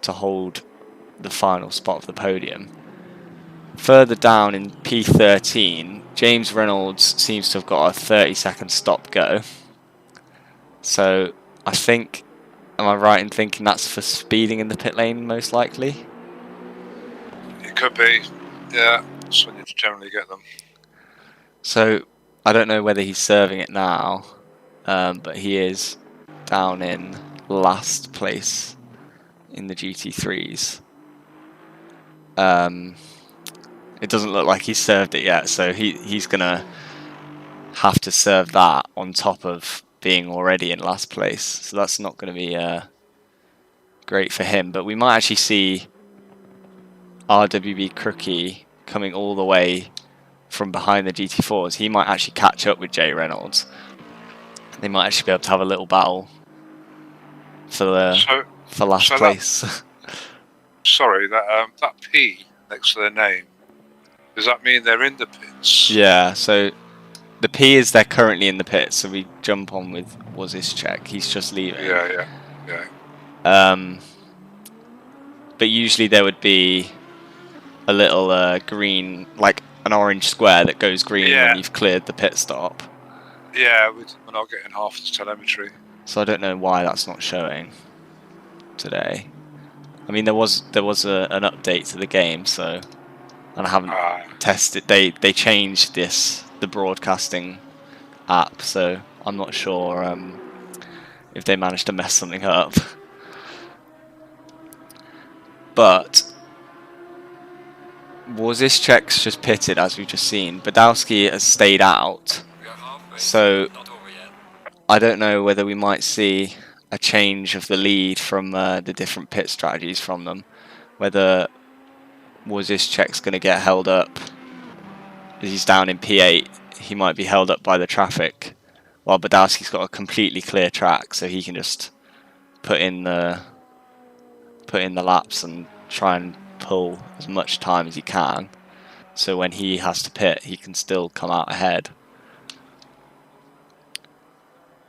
to hold the final spot of the podium. Further down in P13, James Reynolds seems to have got a 30-second stop go. So I think, am I right in thinking that's for speeding in the pit lane most likely? It could be, yeah. That's when you generally get them. So I don't know whether he's serving it now, but he is down in last place in the GT3s. It doesn't look like he's served it yet, so he's going to have to serve that on top of being already in last place. So that's not going to be great for him. But we might actually see RWB Crookie coming all the way from behind the GT4s. He might actually catch up with Jay Reynolds. They might actually be able to have a little battle for last place. Sorry, that P next to their name, does that mean they're in the pits? Yeah, so the P is they're currently in the pit, so we jump on with was this check. He's just leaving. Yeah. But usually there would be a little green, like an orange square that goes green when you've cleared the pit stop. Yeah, we're not getting half the telemetry. So I don't know why that's not showing today. I mean, there was an update to the game, so, and I haven't tested. They changed the broadcasting app, so I'm not sure if they managed to mess something up. But Wozicek's just pitted, as we've just seen. Badowski has stayed out, so I don't know whether we might see a change of the lead from the different pit strategies from them. Whether Wozicek's going to get held up. He's down in P8. He might be held up by the traffic, while Badowski's got a completely clear track, so he can just put in the laps and try and pull as much time as he can. So when he has to pit, he can still come out ahead.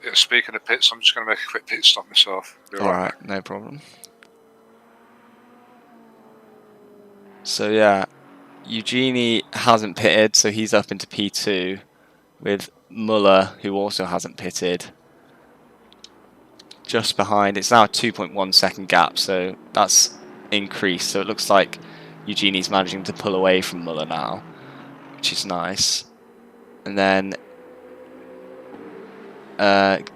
Yeah, speaking of pits, I'm just going to make a quick pit stop myself. Alright, no problem. So yeah, Eugenie hasn't pitted, so he's up into P2 with Muller, who also hasn't pitted, just behind. It's now a 2.1 second gap, so that's increased. So it looks like Eugenie's managing to pull away from Muller now, which is nice. And then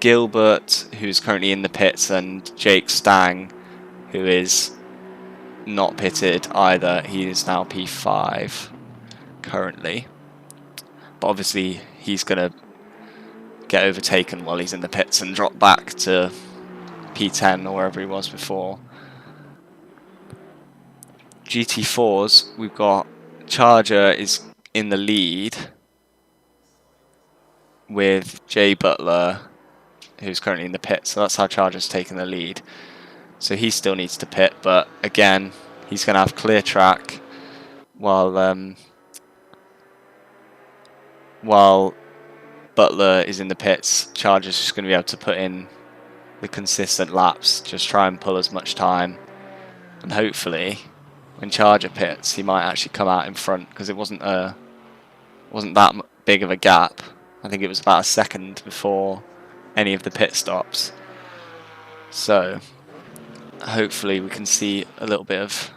Gilbert, who's currently in the pits, and Jake Stang, who is not pitted either. He is now P5 currently, but obviously he's going to get overtaken while he's in the pits and drop back to P10 or wherever he was before. GT4s, we've got Charger is in the lead with Jay Butler, who's currently in the pit, so that's how Charger's taking the lead. So he still needs to pit, but again, he's going to have clear track while Butler is in the pits. Charger's just going to be able to put in the consistent laps, just try and pull as much time, and hopefully when Charger pits, he might actually come out in front, because it wasn't that big of a gap. I think it was about a second before any of the pit stops. So hopefully we can see a little bit of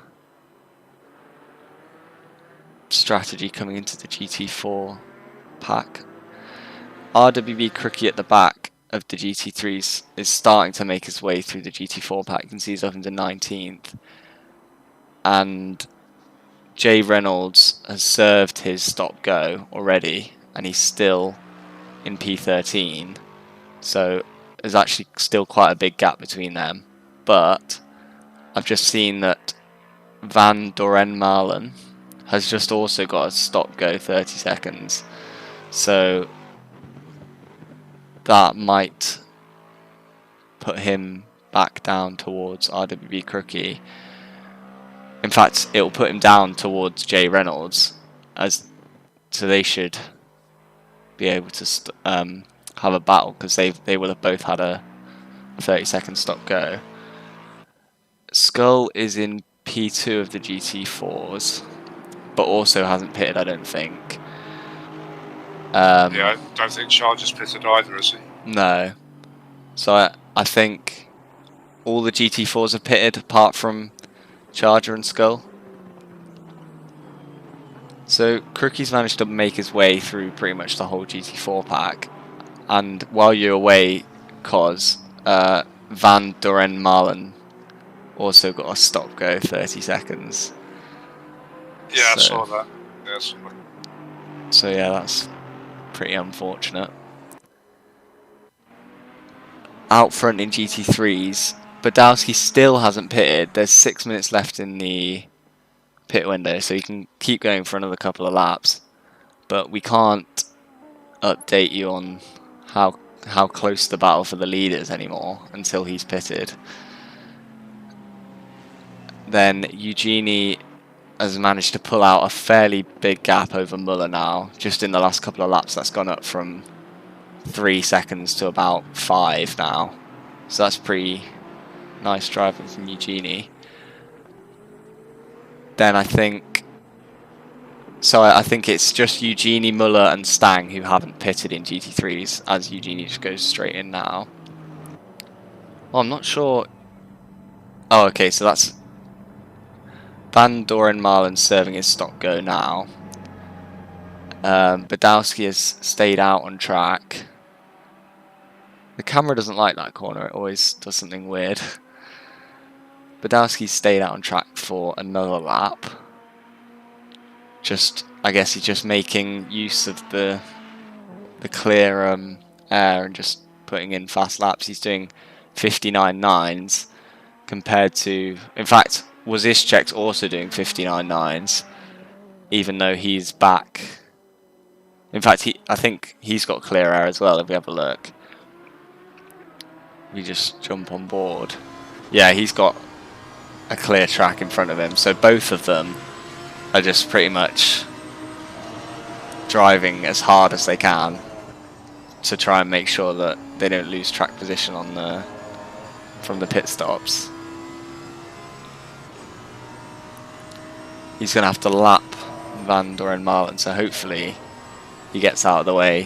strategy coming into the GT4 pack. RWB Crookie at the back of the GT3s is starting to make his way through the GT4 pack. You can see he's up into 19th. And Jay Reynolds has served his stop-go already, and he's still in P13. So there's actually still quite a big gap between them. But I've just seen that Van Doren Marlen has just also got a stop-go 30 seconds. So that might put him back down towards RWB Crookie. In fact, it will put him down towards Jay Reynolds, so they should be able to have a battle, because they will have both had a 30-second stop go. Skull is in P2 of the GT4s, but also hasn't pitted, I don't think. Yeah, I don't think Charger's pitted either, is he? No. So I think all the GT4s have pitted apart from Charger and Skull. So Crookie's managed to make his way through pretty much the whole GT4 pack. And while you're away, Cos, Van Doren Marlen also got a stop go 30 seconds. Yeah, I saw that. Yeah, I saw that. So yeah, that's pretty unfortunate. Out front in GT3s, Badowski still hasn't pitted. There's 6 minutes left in the pit window, so you can keep going for another couple of laps. But we can't update you on how close the battle for the lead is anymore until he's pitted. Then Eugenie has managed to pull out a fairly big gap over Muller now. Just in the last couple of laps, that's gone up from 3 seconds to about 5 now. So that's pretty nice driving from Eugenie. Then I think it's just Eugenie, Muller and Stang who haven't pitted in GT3s, as Eugenie just goes straight in now. Well, I'm not sure. Oh, okay, so that's Van Doren Marlin serving his stock go now. Badowski has stayed out on track. The camera doesn't like that corner, it always does something weird. Badowski stayed out on track for another lap. I guess he's just making use of the clear air and just putting in fast laps. He's doing 59.9s compared to, in fact, Wozischek's also doing 59.9s, even though he's back. In fact, I think he's got clear air as well. If we have a look, we just jump on board. Yeah, he's got a clear track in front of him, so both of them are just pretty much driving as hard as they can to try and make sure that they don't lose track position on from the pit stops. He's going to have to lap Van Doren Marlin, so hopefully he gets out of the way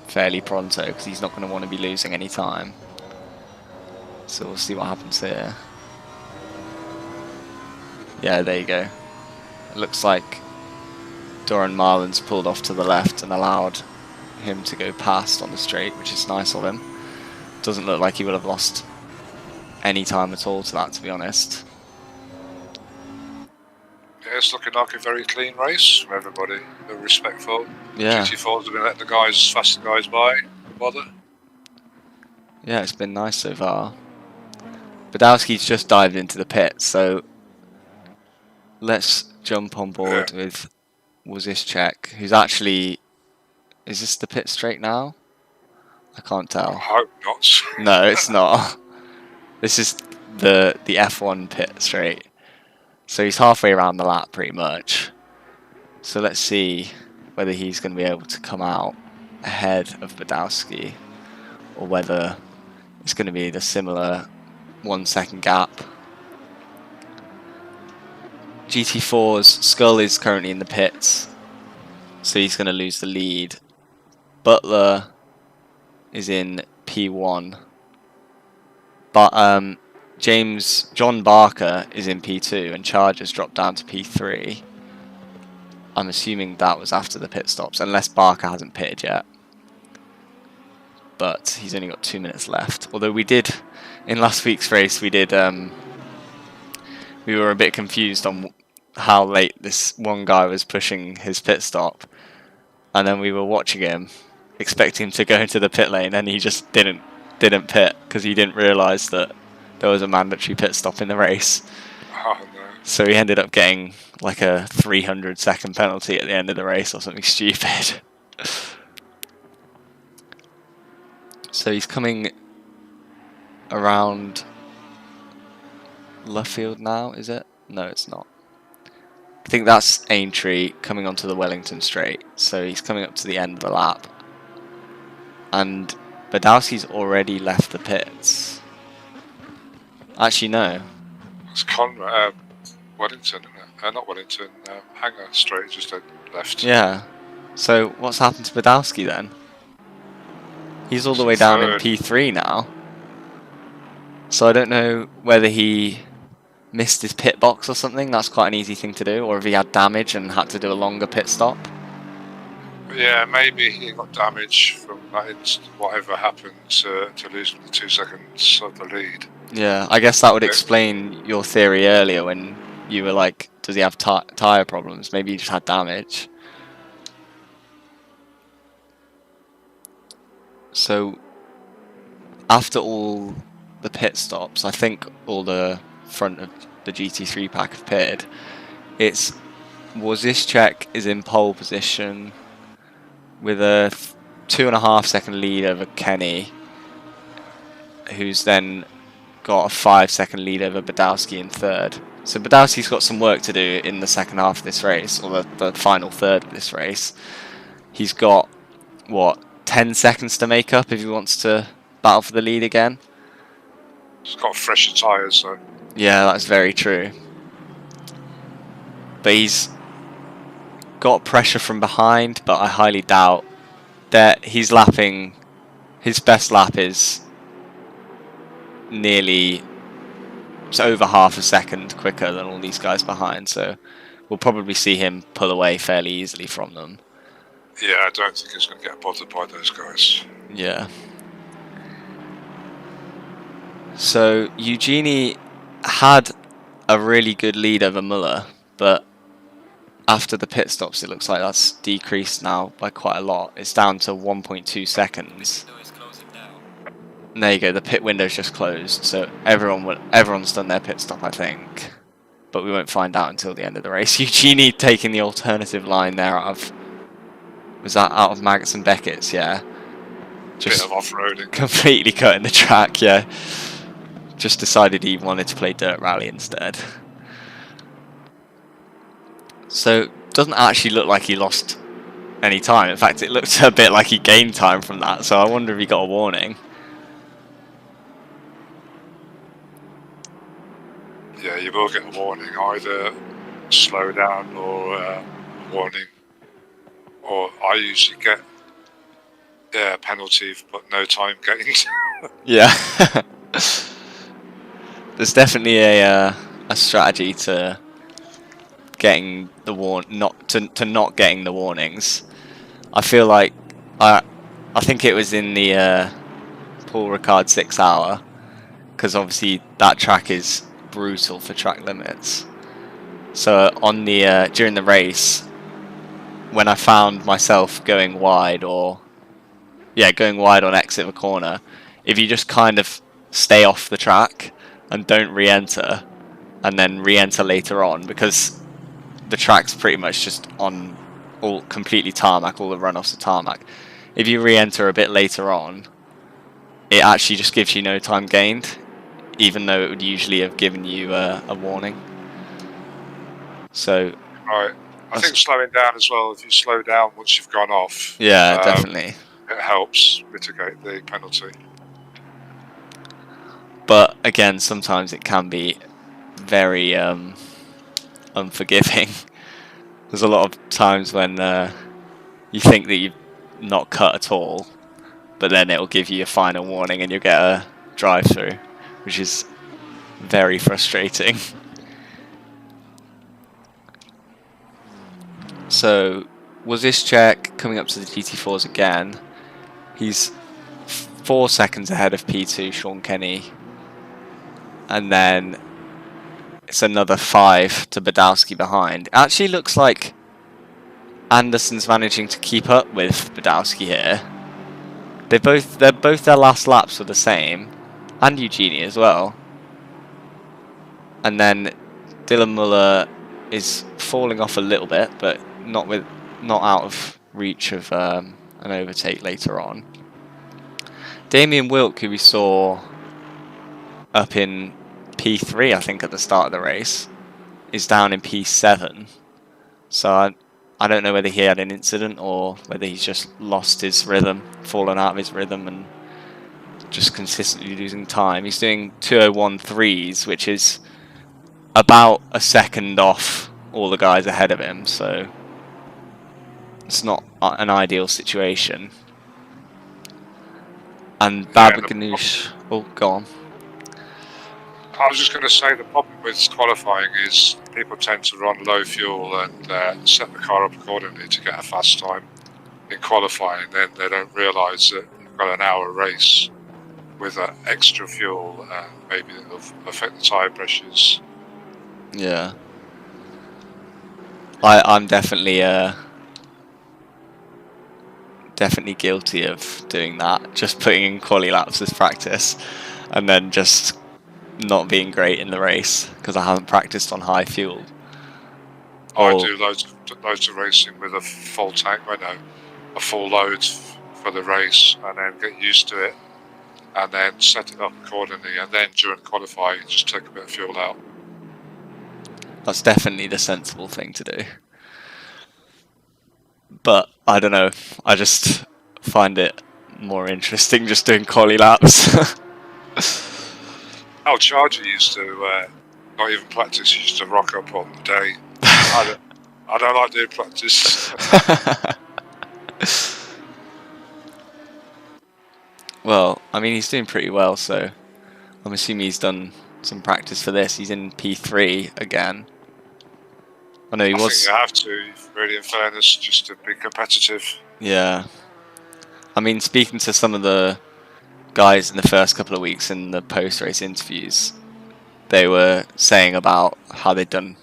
fairly pronto, because he's not going to want to be losing any time. So we'll see what happens here. Yeah, there you go. It looks like Doran Marlin's pulled off to the left and allowed him to go past on the straight, which is nice of him. Doesn't look like he would have lost any time at all to that, to be honest. Yeah, it's looking like a very clean race from everybody. They're respectful. Yeah. GT4s have been letting the guys, faster guys by. No bother. Yeah, it's been nice so far. Badowski's just dived into the pit, so let's jump on board with Wozischek, who's actually... Is this the pit straight now? I can't tell. I hope not. No, it's not. This is the F1 pit straight. So he's halfway around the lap pretty much. So let's see whether he's going to be able to come out ahead of Badowski, or whether it's going to be the similar 1 second gap. GT4's Skull is currently in the pits, so he's going to lose the lead. Butler is in P1, but John Barker is in P2, and Chargers dropped down to P3. I'm assuming that was after the pit stops, unless Barker hasn't pitted yet. But he's only got 2 minutes left. Although we did, in last week's race, we were a bit confused on how late this one guy was pushing his pit stop, and then we were watching him, expecting him to go into the pit lane, and he just didn't pit because he didn't realise that there was a mandatory pit stop in the race. Oh, no. So he ended up getting like a 300-second penalty at the end of the race or something stupid. So he's coming around Luffield now, is it? No, it's not. I think that's Aintree coming onto the Wellington straight. So he's coming up to the end of the lap. And Badowski's already left the pits. Actually, no. It's Wellington, isn't it? Not Wellington, Hanger straight, just left. Yeah. So what's happened to Badowski then? He's all the way down in P3 now. So I don't know whether he missed his pit box or something. That's quite an easy thing to do. Or if he had damage and had to do a longer pit stop. Yeah, maybe he got damage from that whatever happened to losing the 2 seconds of the lead. Yeah, I guess that would explain your theory earlier when you were like, does he have tyre problems? Maybe he just had damage. So, after all the pit stops, I think all the front of the GT3 pack have pitted. It's Wozischek is in pole position with a 2.5 second lead over Kenny, who's then got a 5 second lead over Badowski in third. So Badowski's got some work to do in the second half of this race, or the final third of this race. He's got, what, 10 seconds to make up if he wants to battle for the lead again? He's got fresher tyres, so Yeah, that's very true. But he's got pressure from behind, but I highly doubt that he's lapping. His best lap is nearly, it's over half a second quicker than all these guys behind, so we'll probably see him pull away fairly easily from them. yeah, I don't think he's going to get bothered by those guys. Yeah. So Eugenie had a really good lead over Muller, but after the pit stops it looks like that's decreased now by quite a lot. It's down to 1.2 seconds. Window is closing now. And there you go, the pit window's just closed, so everyone's done their pit stop, I think. But we won't find out until the end of the race. Eugenie taking the alternative line there out of... Was that out of Maggots and Beckett's? Yeah. Bit of off-roading. Completely cutting the track, yeah. Just decided he wanted to play Dirt Rally instead. So, doesn't actually look like he lost any time. In fact, it looks a bit like he gained time from that, so I wonder if he got a warning. Yeah, you will get a warning, either slow down or a warning. Or I usually get a penalty but no time gained. Yeah. There's definitely a strategy to getting the not getting the warnings. I feel like I think it was in the Paul Ricard 6 hour, because obviously that track is brutal for track limits. So on the during the race, when I found myself going wide on exit of a corner, if you just kind of stay off the track and don't re-enter, and then re-enter later on, because the track's pretty much just on all completely tarmac, all the runoffs are tarmac. If you re-enter a bit later on, it actually just gives you no time gained, even though it would usually have given you a warning. So Right. I think slowing down as well, if you slow down once you've gone off, yeah, definitely. it helps mitigate the penalty. But again, sometimes it can be very unforgiving. There's a lot of times when you think that you've not cut at all, but then it'll give you a final warning and you'll get a drive-through, which is very frustrating. So, was this check coming up to the GT4s again? He's 4 seconds ahead of P2, Sean Kenny. And then it's another 5 to Badowski behind. It actually looks like Anderson's managing to keep up with Badowski here. They're both their last laps were the same, and Eugenie as well. And then Dylan Muller is falling off a little bit, but not out of reach of an overtake later on. Damien Wilk, who we saw up in P3, I think, at the start of the race, is down in P7. So I don't know whether he had an incident or whether he's just lost his rhythm, fallen out of his rhythm, and just consistently losing time. He's doing 2:01.3s, which is about a second off all the guys ahead of him, so it's not an ideal situation. And Baba Ganoush... Oh, go on. I was just going to say the problem with qualifying is people tend to run low fuel and set the car up accordingly to get a fast time in qualifying. Then they don't realise that you've got an hour race with extra fuel, and maybe it'll affect the tyre pressures. Yeah. I'm definitely guilty of doing that, just putting in quali laps as practice and then just not being great in the race because I haven't practiced on high fuel. I do loads of racing with a full tank, a full load for the race, and then get used to it and then set it up accordingly, and then during qualifying just take a bit of fuel out. That's definitely the sensible thing to do. But I don't know. I just find it more interesting just doing quali laps. Oh, Charger used to not even practice. He used to rock up on the day. I don't like doing practice. Well, I mean, he's doing pretty well, so I'm assuming he's done some practice for this. He's in P3 again. I know he was. I think you have to, really, in fairness, just to be competitive. Yeah. I mean, speaking to some of the guys in the first couple of weeks in the post-race interviews, they were saying about how they'd done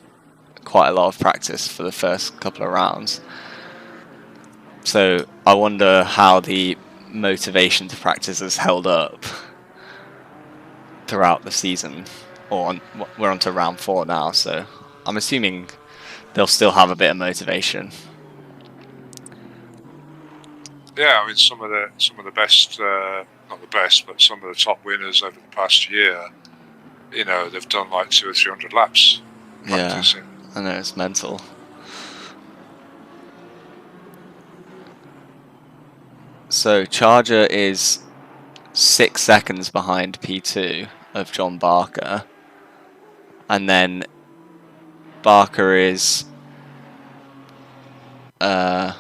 quite a lot of practice for the first couple of rounds. So I wonder how the motivation to practice has held up throughout the season. We're on to round 4 now, so I'm assuming they'll still have a bit of motivation. Yeah, I mean, some of the best, not the best, but some of the top winners over the past year, you know, they've done like 200 or 300 laps practicing. Yeah, I know, it's mental. So Charger is 6 seconds behind P2 of John Barker, and then Barker is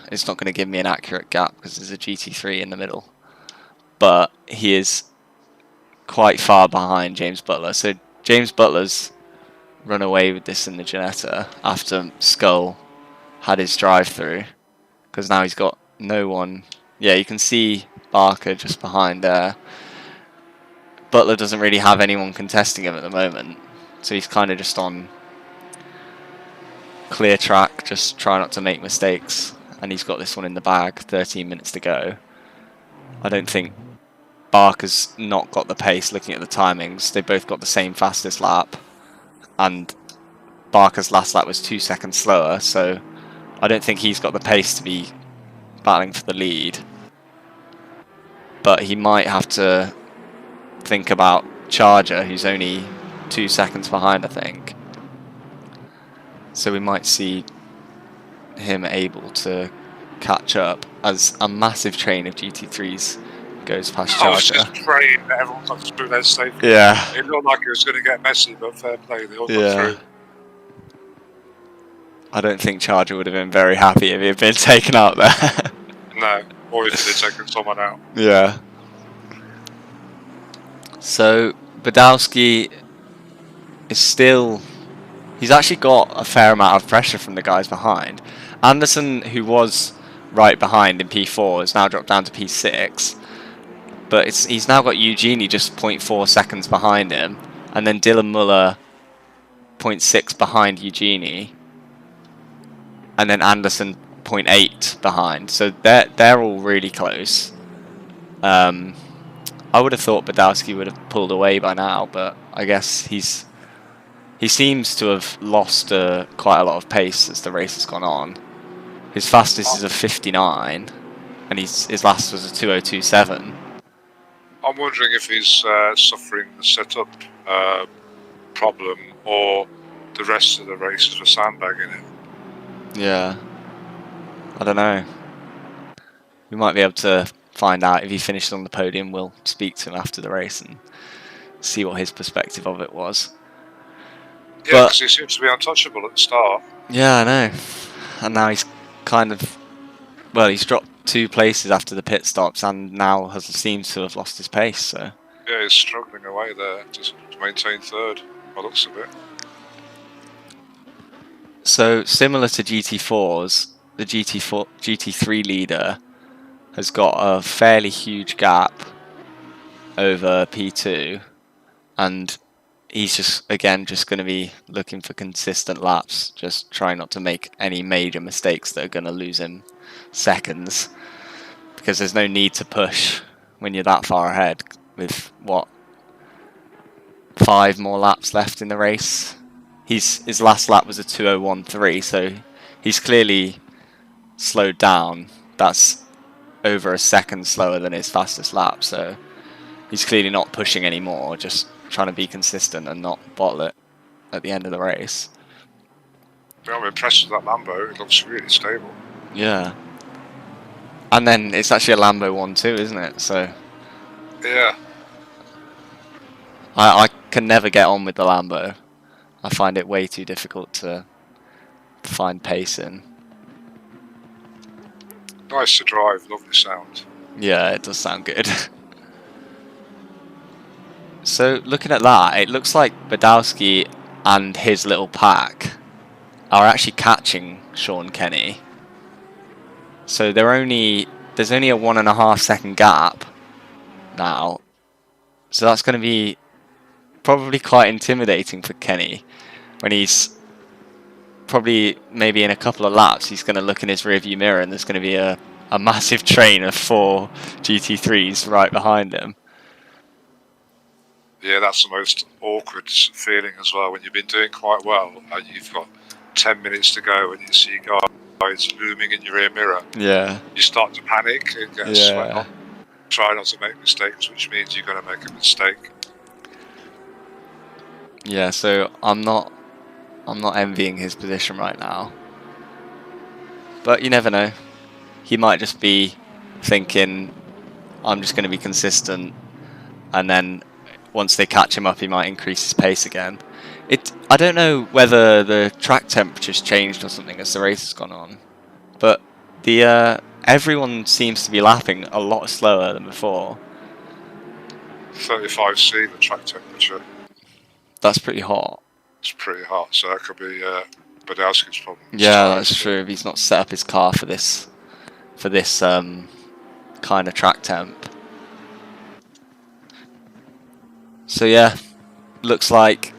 it's not going to give me an accurate gap because there's a GT3 in the middle, but he is quite far behind James Butler. So James Butler's run away with this in the Ginetta after Skull had his drive-through, because now he's got no one. Yeah, you can see Barker just behind there. Butler doesn't really have anyone contesting him at the moment, so he's kind of just on clear track, just try not to make mistakes, and he's got this one in the bag, 13 minutes to go. I don't think Barker's not got the pace looking at the timings. They both got the same fastest lap, and Barker's last lap was 2 seconds slower, so I don't think he's got the pace to be battling for the lead. But he might have to think about Charger, who's only 2 seconds behind, I think. So we might see him able to catch up as a massive train of GT3s goes past I was Charger. just praying that everyone got through their safety. Yeah. It looked like it was going to get messy, but fair play, they all got through. I don't think Charger would have been very happy if he had been taken out there. No, or if they'd taken someone out. Yeah. So Badowski is still... He's actually got a fair amount of pressure from the guys behind. Anderson, who was right behind in P4, has now dropped down to P6. But he's now got Eugenie just 0.4 seconds behind him. And then Dylan Muller 0.6 behind Eugenie. And then Anderson 0.8 behind. So they're all really close. I would have thought Badowski would have pulled away by now, but I guess he seems to have lost quite a lot of pace as the race has gone on. His fastest is a 59, and his last was a 2027. I'm wondering if he's suffering the setup problem, or the rest of the races were sandbagging it. Yeah, I don't know. We might be able to find out. If he finishes on the podium, we'll speak to him after the race and see what his perspective of it was. Yeah, because he seems to be untouchable at the start. Yeah, I know. And now he's kind of... Well, he's dropped 2 places after the pit stops and now seems to have lost his pace, so... Yeah, he's struggling away there to maintain third, by the looks of it. So, similar to GT4s, the GT3 leader has got a fairly huge gap over P2, and he's just going to be looking for consistent laps, just trying not to make any major mistakes that are going to lose him seconds, because there's no need to push when you're that far ahead with, 5 more laps left in the race. His last lap was a 2013, so he's clearly slowed down. That's over a second slower than his fastest lap, so he's clearly not pushing anymore, just trying to be consistent and not bottle it at the end of the race. I'm impressed with that Lambo. It looks really stable. Yeah. And then it's actually a Lambo one too, isn't it? So Yeah. I can never get on with the Lambo. I find it way too difficult to find pace in. Nice to drive, lovely sound. Yeah, it does sound good. So looking at that, it looks like Badowski and his little pack are actually catching Sean Kenny. So there's only a 1.5 second gap now. So that's going to be probably quite intimidating for Kenny when he's probably maybe in a couple of laps he's going to look in his rearview mirror and there's going to be a massive train of 4 GT3s right behind him. Yeah, that's the most awkward feeling as well when you've been doing quite well and you've got 10 minutes to go and you see guys looming in your rear mirror. Yeah. You start to panic and get a sweat on. Try not to make mistakes, which means you're going to make a mistake. Yeah, so I'm not envying his position right now. But you never know. He might just be thinking, I'm just going to be consistent, and then once they catch him up, he might increase his pace again. I don't know whether the track temperature's changed or something as the race has gone on, but the everyone seems to be lapping a lot slower than before. 35C, the track temperature. That's pretty hot. It's pretty hot, so that could be Badowski's problem. Yeah, that's true. If he's not set up his car for this kind of track temp. So yeah, looks like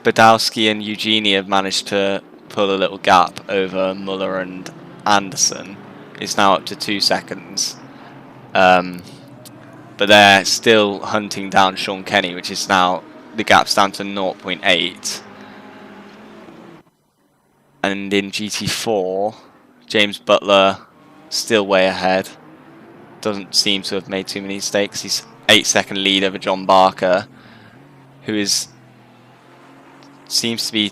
Badowski and Eugenie have managed to pull a little gap over Muller and Anderson. It's now up to 2 seconds. But they're still hunting down Sean Kenny, which is now, the gap's down to 0.8. And in GT4, James Butler still way ahead. Doesn't seem to have made too many mistakes. He's 8-second lead over John Barker, who seems to be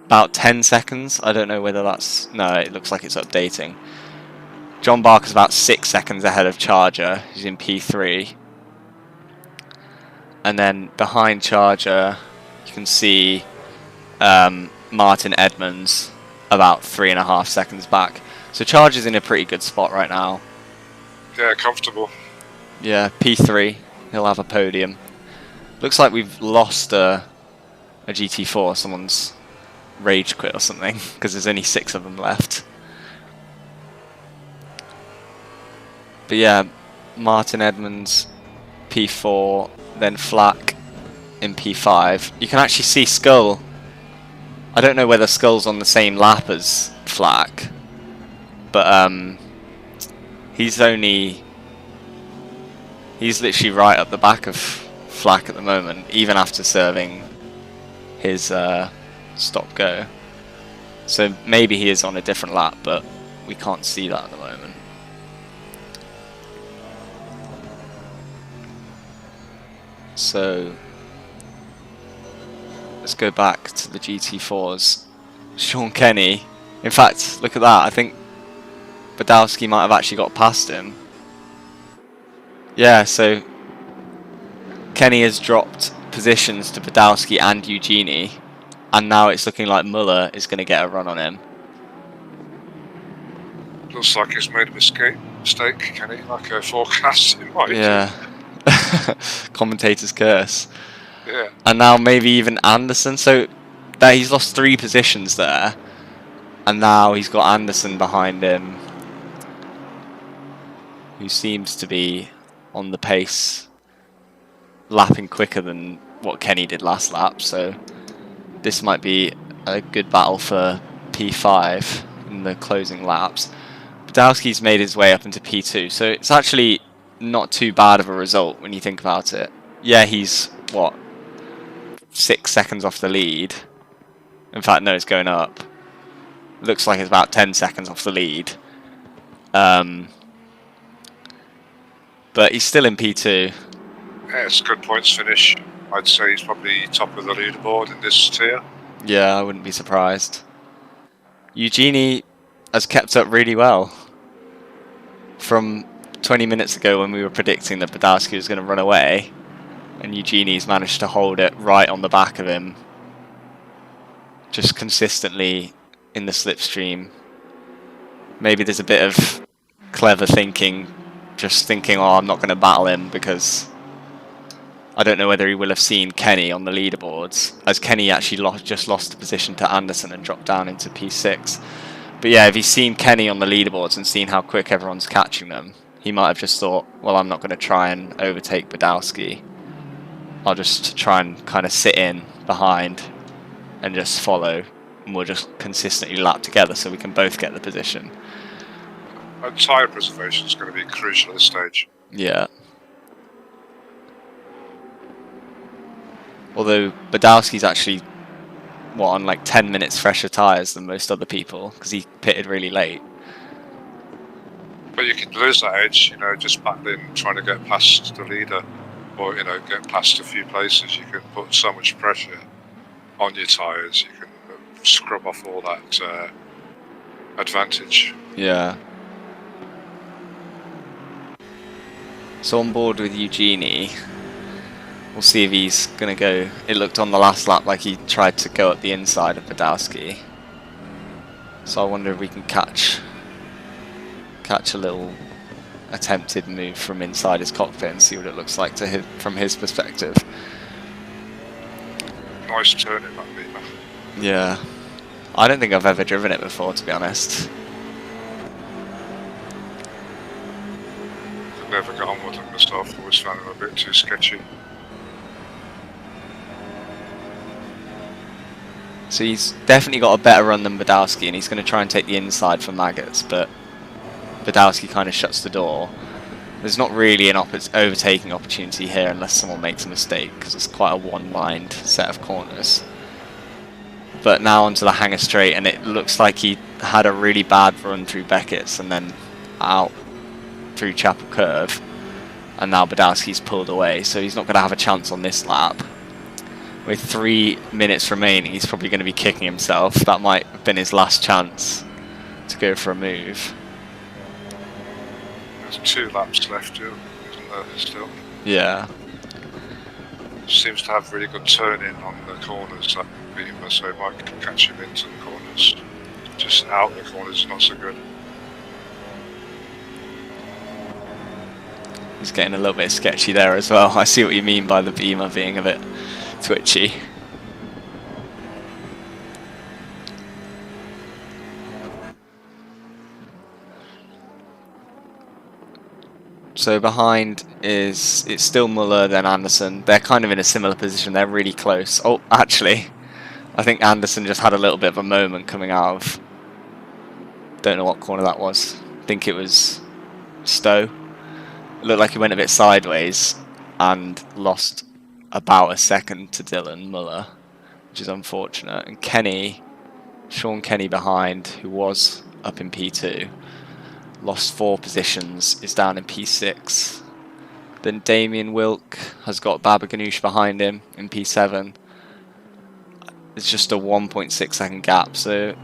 about 10 seconds. I don't know whether that's... No, it looks like it's updating. John Barker's about 6 seconds ahead of Charger, who's in P3. And then behind Charger, you can see Martin Edmonds about 3.5 seconds back. So Charger's in a pretty good spot right now. Yeah, comfortable. Yeah, P3. He'll have a podium. Looks like we've lost a GT4. Someone's rage quit or something, because there's only 6 of them left. But yeah, Martin Edmonds, P4, then Flack in P5. You can actually see Skull. I don't know whether Skull's on the same lap as Flack, but he's literally right up the back of Flack at the moment, even after serving his stop-go. So maybe he is on a different lap, but we can't see that at the moment. So let's go back to the GT4s. Sean Kenny, in fact, look at that. I think Badowski might have actually got past him. Yeah, so Kenny has dropped positions to Badowski and Eugenie, and now it's looking like Muller is going to get a run on him. Looks like he's made a mistake, Kenny, like a forecast in mind. Yeah. Commentator's curse. Yeah. And now maybe even Anderson. So that he's lost 3 positions there, and now he's got Anderson behind him, who seems to be on the pace, lapping quicker than what Kenny did last lap. So this might be a good battle for P5 in the closing laps. Badowski's made his way up into P2, so it's actually not too bad of a result when you think about it. Yeah, he's, what, 6 seconds off the lead. In fact, no, it's going up. Looks like it's about 10 seconds off the lead. But he's still in P2. Yeah, it's a good points finish. I'd say he's probably top of the leaderboard in this tier. Yeah, I wouldn't be surprised. Eugenie has kept up really well. From 20 minutes ago when we were predicting that Badowski was going to run away, and Eugenie's managed to hold it right on the back of him, just consistently in the slipstream. Maybe there's a bit of clever thinking, just thinking, oh, I'm not going to battle him because I don't know whether he will have seen Kenny on the leaderboards, as Kenny actually just lost the position to Anderson and dropped down into P6. But yeah, if he's seen Kenny on the leaderboards and seen how quick everyone's catching them, he might have just thought, well, I'm not going to try and overtake Badowski. I'll just try and kind of sit in behind and just follow, and we'll just consistently lap together so we can both get the position. And tyre preservation is going to be crucial at this stage. Yeah. Although Badowski's actually, on like 10 minutes fresher tyres than most other people, because he pitted really late. But you can lose that edge, just battling, trying to get past the leader, or, get past a few places. You can put so much pressure on your tyres, you can scrub off all that advantage. Yeah. So on board with Eugenie. We'll see if he's going to go. It looked on the last lap like he tried to go up the inside of Badowski. So I wonder if we can catch a little attempted move from inside his cockpit and see what it looks like from his perspective. Nice turn in that Beamer. Yeah. I don't think I've ever driven it before, to be honest. I've never got on with them myself. Always found them a bit too sketchy. So he's definitely got a better run than Badowski, and he's going to try and take the inside for Maggots, but Badowski kind of shuts the door. There's not really an overtaking opportunity here unless someone makes a mistake, because it's quite a one-lined set of corners. But now onto the hanger straight, and it looks like he had a really bad run through Beckett's and then out through Chapel Curve, and now Badowski's pulled away, so he's not going to have a chance on this lap. With 3 minutes remaining, he's probably going to be kicking himself. That might have been his last chance to go for a move. There's 2 laps left, isn't there, still? Yeah. Seems to have really good turning on the corners, that Beamer, so it might catch him into the corners. Just out the corners, not so good. He's getting a little bit sketchy there as well. I see what you mean by the Beamer being a bit twitchy. So behind it's still Muller, then Anderson. They're kind of in a similar position. They're really close. Oh, actually, I think Anderson just had a little bit of a moment coming out of, don't know what corner that was. I think it was Stowe. It looked like he went a bit sideways and lost about a second to Dylan Muller, which is unfortunate. And Sean Kenny behind, who was up in P2, lost 4 positions, is down in P6. Then Damien Wilk has got Baba Ganoush behind him in P7. It's just a 1.6 second gap, so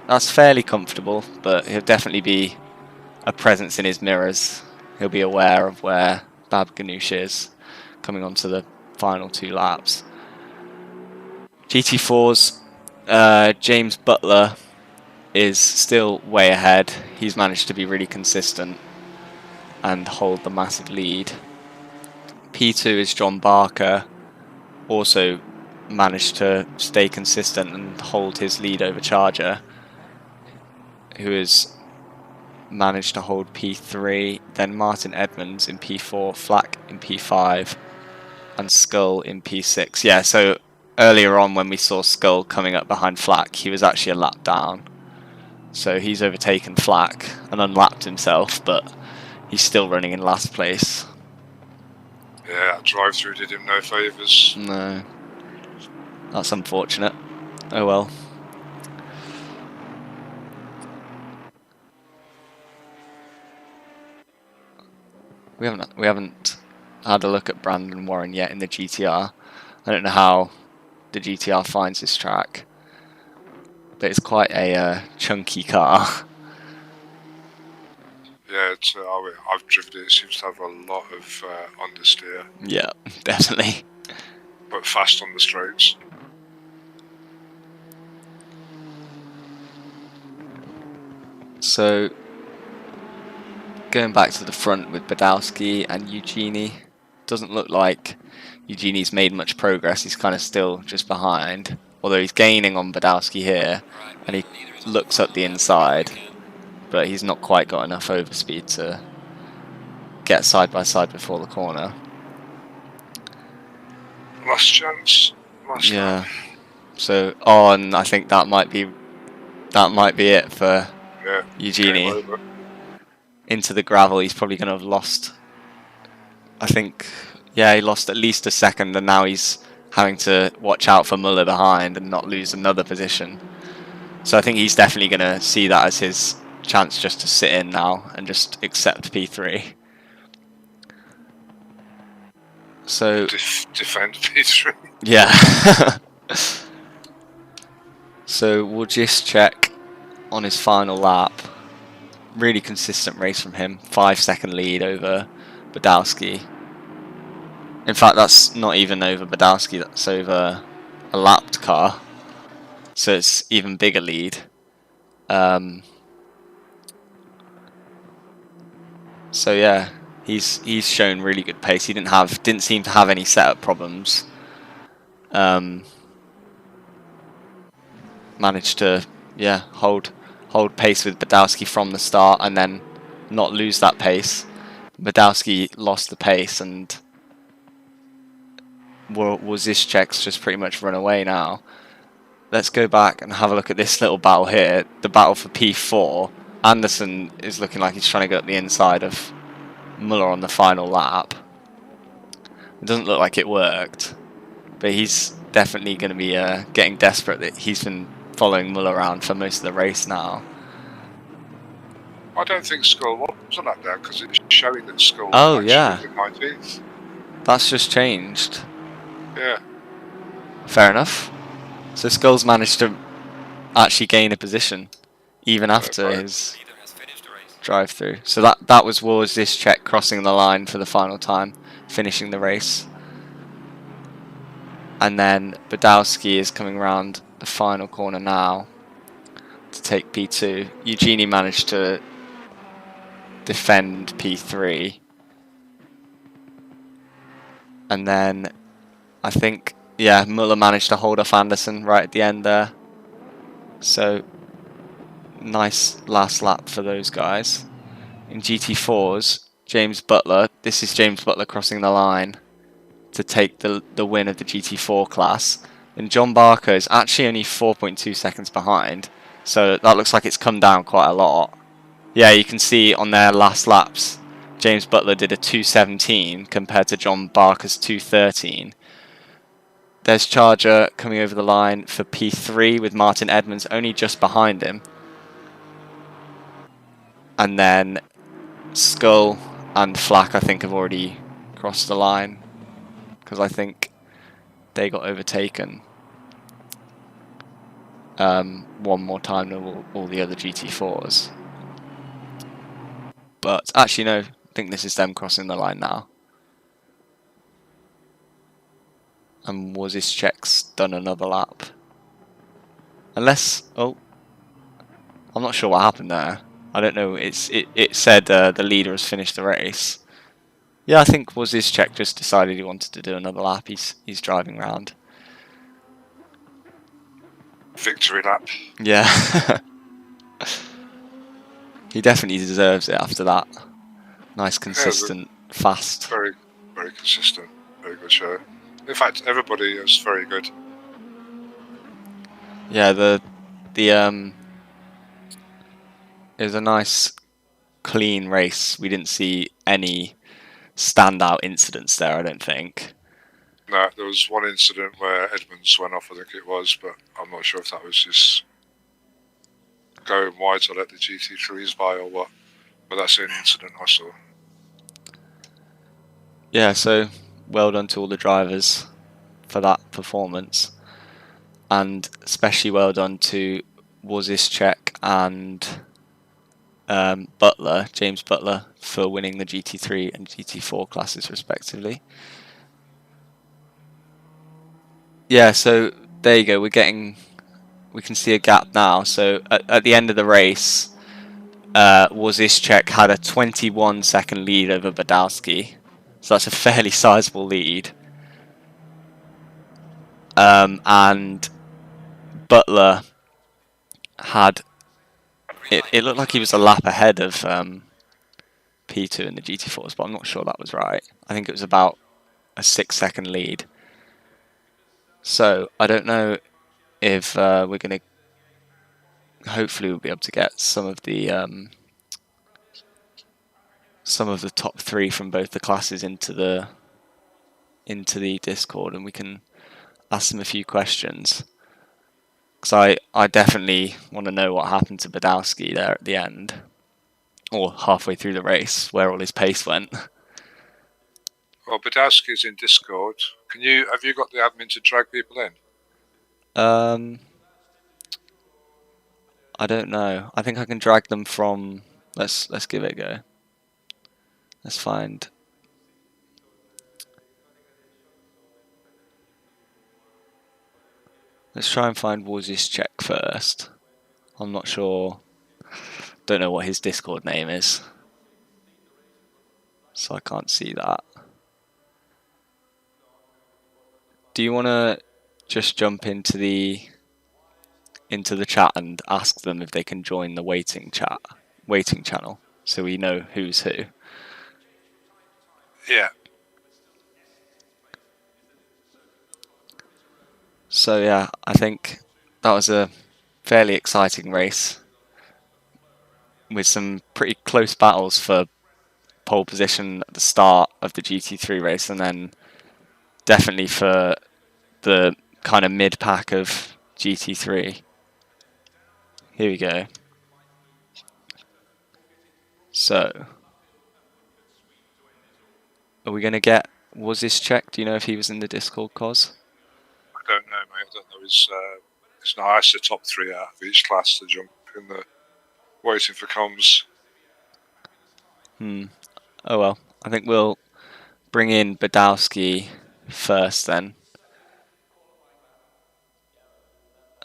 that's fairly comfortable, but he'll definitely be a presence in his mirrors. He'll be aware of where Baba Ganoush is coming onto the final 2 laps. GT4's James Butler is still way ahead. He's managed to be really consistent and hold the massive lead. P2 is John Barker, also managed to stay consistent and hold his lead over Charger, who has managed to hold P3. Then Martin Edmonds in P4, Flack in P5, and Skull in P6. Yeah, so earlier on when we saw Skull coming up behind Flack, he was actually a lap down. So he's overtaken Flack and unlapped himself, but he's still running in last place. Yeah, that drive-through did him no favours. No. That's unfortunate. Oh well. We haven't had a look at Brandon Warren yet in the GTR. I don't know how the GTR finds this track, but it's quite a chunky car. Yeah, I've driven it. It seems to have a lot of understeer, Yeah, definitely. but fast on the straights. So, going back to the front with Badowski and Eugenie, doesn't look like Eugenie's made much progress. He's kind of still just behind, although he's gaining on Badowski here, and he looks up the inside, but he's not quite got enough overspeed to get side by side before the corner. Last chance. Last Yeah. lap. So on, I think that might be it for Yeah. Eugenie. Game over. Into the gravel, he's probably going to have lost, I think, yeah, he lost at least a second, and now he's having to watch out for Muller behind and not lose another position. So I think he's definitely going to see that as his chance just to sit in now and just accept P3. So Defend P3. yeah. So we'll just check on his final lap. Really consistent race from him. 5-second lead over Badowski. In fact, that's not even over Badowski, that's over a lapped car. So it's even bigger lead. So yeah, he's shown really good pace. He didn't seem to have any setup problems. Managed to hold pace with Badowski from the start and then not lose that pace. Badowski lost the pace and Wozicek's just pretty much run away now. Let's go back and have a look at this little battle here. The battle for P4. Anderson is looking like he's trying to get up the inside of Muller on the final lap. It doesn't look like it worked, but he's definitely going to be getting desperate. That he's been following Muller around for most of the race now. I don't think Skull was on that down because it's showing that Skull Oh, was yeah. in 19th. That's just changed. Yeah. Fair enough. So Skull's managed to actually gain a position even after his Leader has finished the race. drive through. So that was Wozicek crossing the line for the final time, finishing the race. And then Badowski is coming around the final corner now to take P2. Eugenie managed to defend P3. And then I think, yeah, Muller managed to hold off Anderson right at the end there. So nice last lap for those guys. In GT4s, James Butler, this is James Butler crossing the line to take the win of the GT4 class. And John Barker is actually only 4.2 seconds behind. So that looks like it's come down quite a lot. Yeah, you can see on their last laps, James Butler did a 2:17 compared to John Barker's 2:13. There's Charger coming over the line for P3 with Martin Edmonds only just behind him. And then Skull and Flack, I think, have already crossed the line because I think they got overtaken one more time than all the other GT4s. But actually, no, I think this is them crossing the line now. And Wozicek's done another lap. Unless, oh, I'm not sure what happened there. I don't know. It said the leader has finished the race. Yeah, I think Wozicek just decided he wanted to do another lap. He's driving round. Victory lap. Yeah. He definitely deserves it after that. Nice, consistent, fast. Very, very consistent. Very good show. In fact, everybody is very good. Yeah, it was a nice, clean race. We didn't see any standout incidents there, I don't think. No, there was one incident where Edmonds went off, I think it was, but I'm not sure if that was just going wide to let the GT3s by or what. But that's an incident I saw. Yeah, so well done to all the drivers for that performance. And especially well done to Wozniacek and James Butler, for winning the GT3 and GT4 classes respectively. Yeah, so there you go. We can see a gap now. So at the end of the race, Wozniacek had a 21-second lead over Badowski. So that's a fairly sizable lead. And Butler had it looked like he was a lap ahead of P2 in the GT4s, but I'm not sure that was right. I think it was about a 6-second lead. So I don't know if we're going to. Hopefully, we'll be able to get some of the top 3 from both the classes into the Discord, and we can ask them a few questions. Because I definitely want to know what happened to Badowski there at the end, or halfway through the race, where all his pace went. Well, Badowski's in Discord. Have you got the admin to drag people in? I don't know. I think I can drag them from. Let's give it a go. Let's find. Let's try and find Wozniacek first. I'm not sure. Don't know what his Discord name is, so I can't see that. Do you want to just jump into the chat and ask them if they can join the waiting channel, so we know who's who? Yeah. So yeah, I think that was a fairly exciting race with some pretty close battles for pole position at the start of the GT3 race, and then definitely for the kind of mid-pack of GT3. Here we go. So, are we going to get Wozniacek? Do you know if he was in the Discord, Cos? I don't know, mate. I don't know. It's nice, the top 3 out of each class to jump in the waiting for comms. Oh well, I think we'll bring in Badowski first then.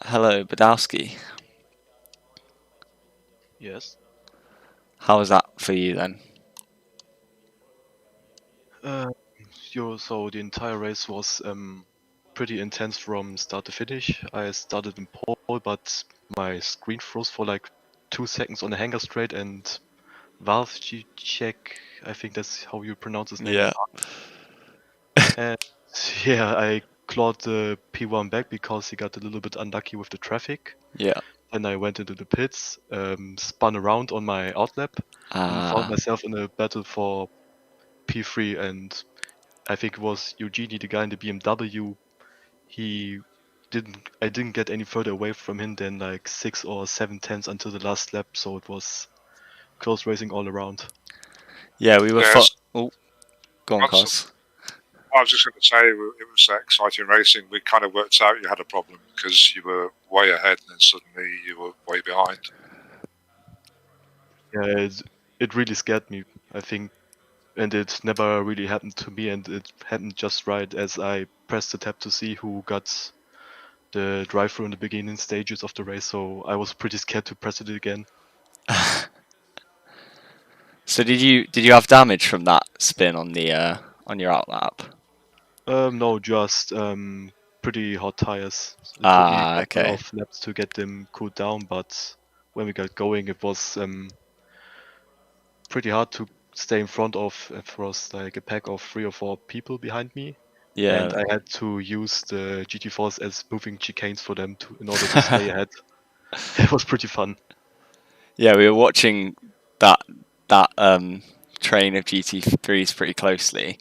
Hello, Badowski. Yes. How was that for you then? So the entire race was pretty intense from start to finish. I started in pole, but my screen froze for like 2 seconds on the hanger straight, and check. I think that's how you pronounce his name. Yeah. And yeah, I clawed the P1 back because he got a little bit unlucky with the traffic. Yeah. Then I went into the pits, spun around on my outlap, and found myself in a battle for P3, and I think it was Eugenie, the guy in the BMW. I didn't get any further away from him than like 6 or 7 tenths until the last lap, so it was close racing all around. Yeah, we were. Oh, go on, Cos. I was just going to say, it was exciting racing. We kind of worked out you had a problem because you were way ahead and then suddenly you were way behind. Yeah, it really scared me, I think. And it never really happened to me, and it happened just right as I pressed the tab to see who got the drive-through in the beginning stages of the race, so I was pretty scared to press it again. So did you have damage from that spin on the on your outlap? No, just pretty hot tires. It took me a couple of laps to get them cooled down, but when we got going, it was pretty hard to stay in front of. There was like a pack of 3 or 4 people behind me. Yeah. And I had to use the GT4s as moving chicanes for them in order to stay ahead. It was pretty fun. Yeah, we were watching that train of GT3s pretty closely,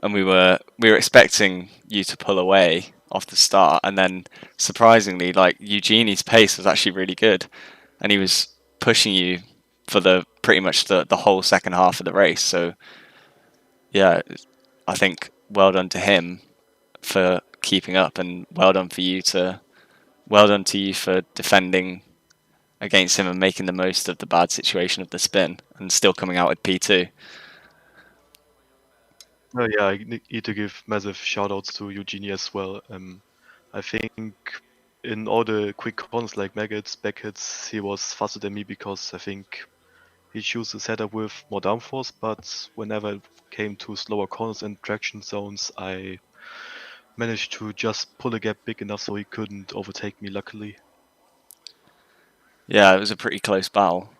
and we were expecting you to pull away off the start, and then surprisingly, like, Eugenie's pace was actually really good, and he was pushing you for pretty much the whole second half of the race. So yeah, I think well done to him for keeping up, and well done to you for defending against him and making the most of the bad situation of the spin and still coming out with P2. Oh yeah, I need to give massive shoutouts to Eugenie as well. I think in all the quick corners like maggots, backhits, he was faster than me because I think he chose a setup with more downforce, but whenever it came to slower corners and traction zones, I managed to just pull a gap big enough so he couldn't overtake me, luckily. Yeah, it was a pretty close battle.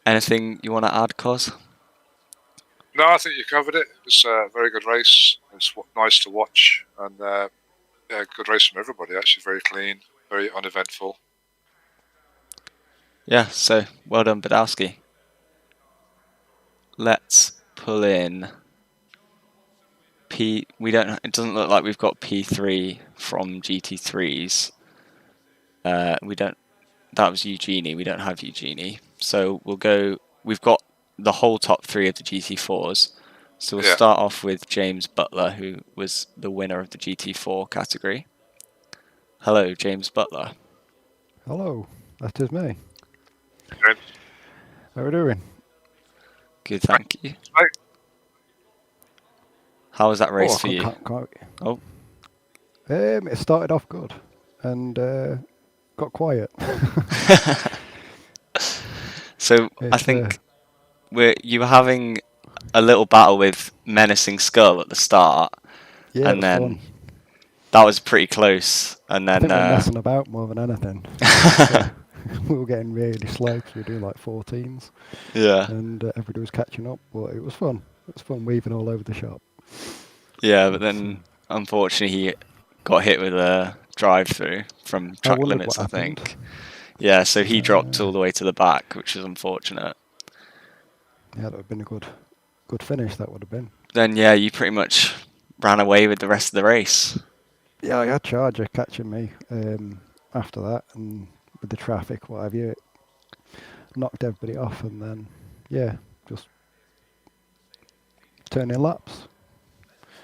Anything you want to add, Cos? No, I think you covered it. It was a very good race. It's nice to watch, and yeah, good race from everybody. Actually, very clean, very uneventful. Yeah, so well done, Badowski. Let's pull in P. We don't. It doesn't look like we've got P3 from GT3s. We don't. That was Eugenie. We don't have Eugenie. So we'll go. We've got the whole top 3 of the GT4s. So we'll start off with James Butler, who was the winner of the GT4 category. Hello, James Butler. Hello, that is me. James. How are we doing? Good, thank you. How was that race for you? Oh. It started off good and got quiet. So I think you were having a little battle with Menacing Skull at the start, yeah, and then that was pretty close. And then I think we're messing about more than anything. We were getting really slow because we were doing like 14s. Yeah. And everybody was catching up, but it was fun. It was fun weaving all over the shop. Yeah, but then unfortunately he got hit with a drive-through from track limits, I think. Yeah, so he dropped all the way to the back, which is unfortunate. Yeah, that would have been a good finish, that would have been. Then, yeah, you pretty much ran away with the rest of the race. Yeah, I had Charger catching me after that, and with the traffic, what have you, it knocked everybody off, and then, yeah, just turning laps.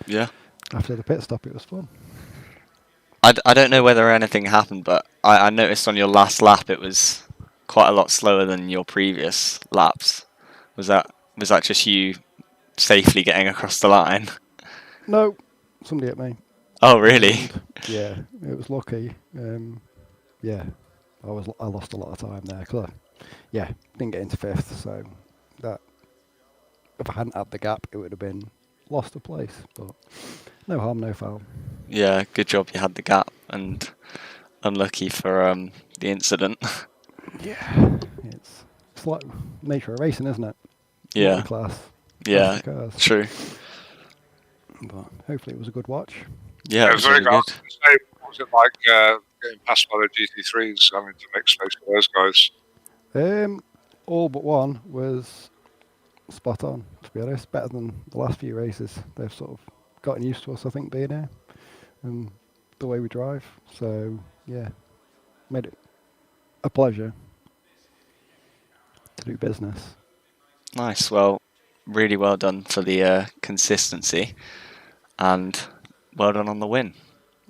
Yeah. After the pit stop, it was fun. I don't know whether anything happened, but I noticed on your last lap it was quite a lot slower than your previous laps. Was that just you safely getting across the line? No, somebody hit me. Oh, really? And, yeah, it was lucky. Yeah, I lost a lot of time there because didn't get into 5th, so that if I hadn't had the gap, it would have been lost a place. But no harm, no foul. Yeah, good job you had the gap, and unlucky for the incident. Yeah, it's like nature of racing, isn't it? Yeah. Class. Yeah, cars. True. But hopefully it was a good watch. Yeah, it was very really good. What was it like getting past by the GT3s, having to make space for those guys? All but one was spot on, to be honest. Better than the last few races. They've sort of gotten used to us, I think, being here and the way we drive. So, yeah, made it a pleasure to do business. Nice. Well, really well done for the consistency, and well done on the win.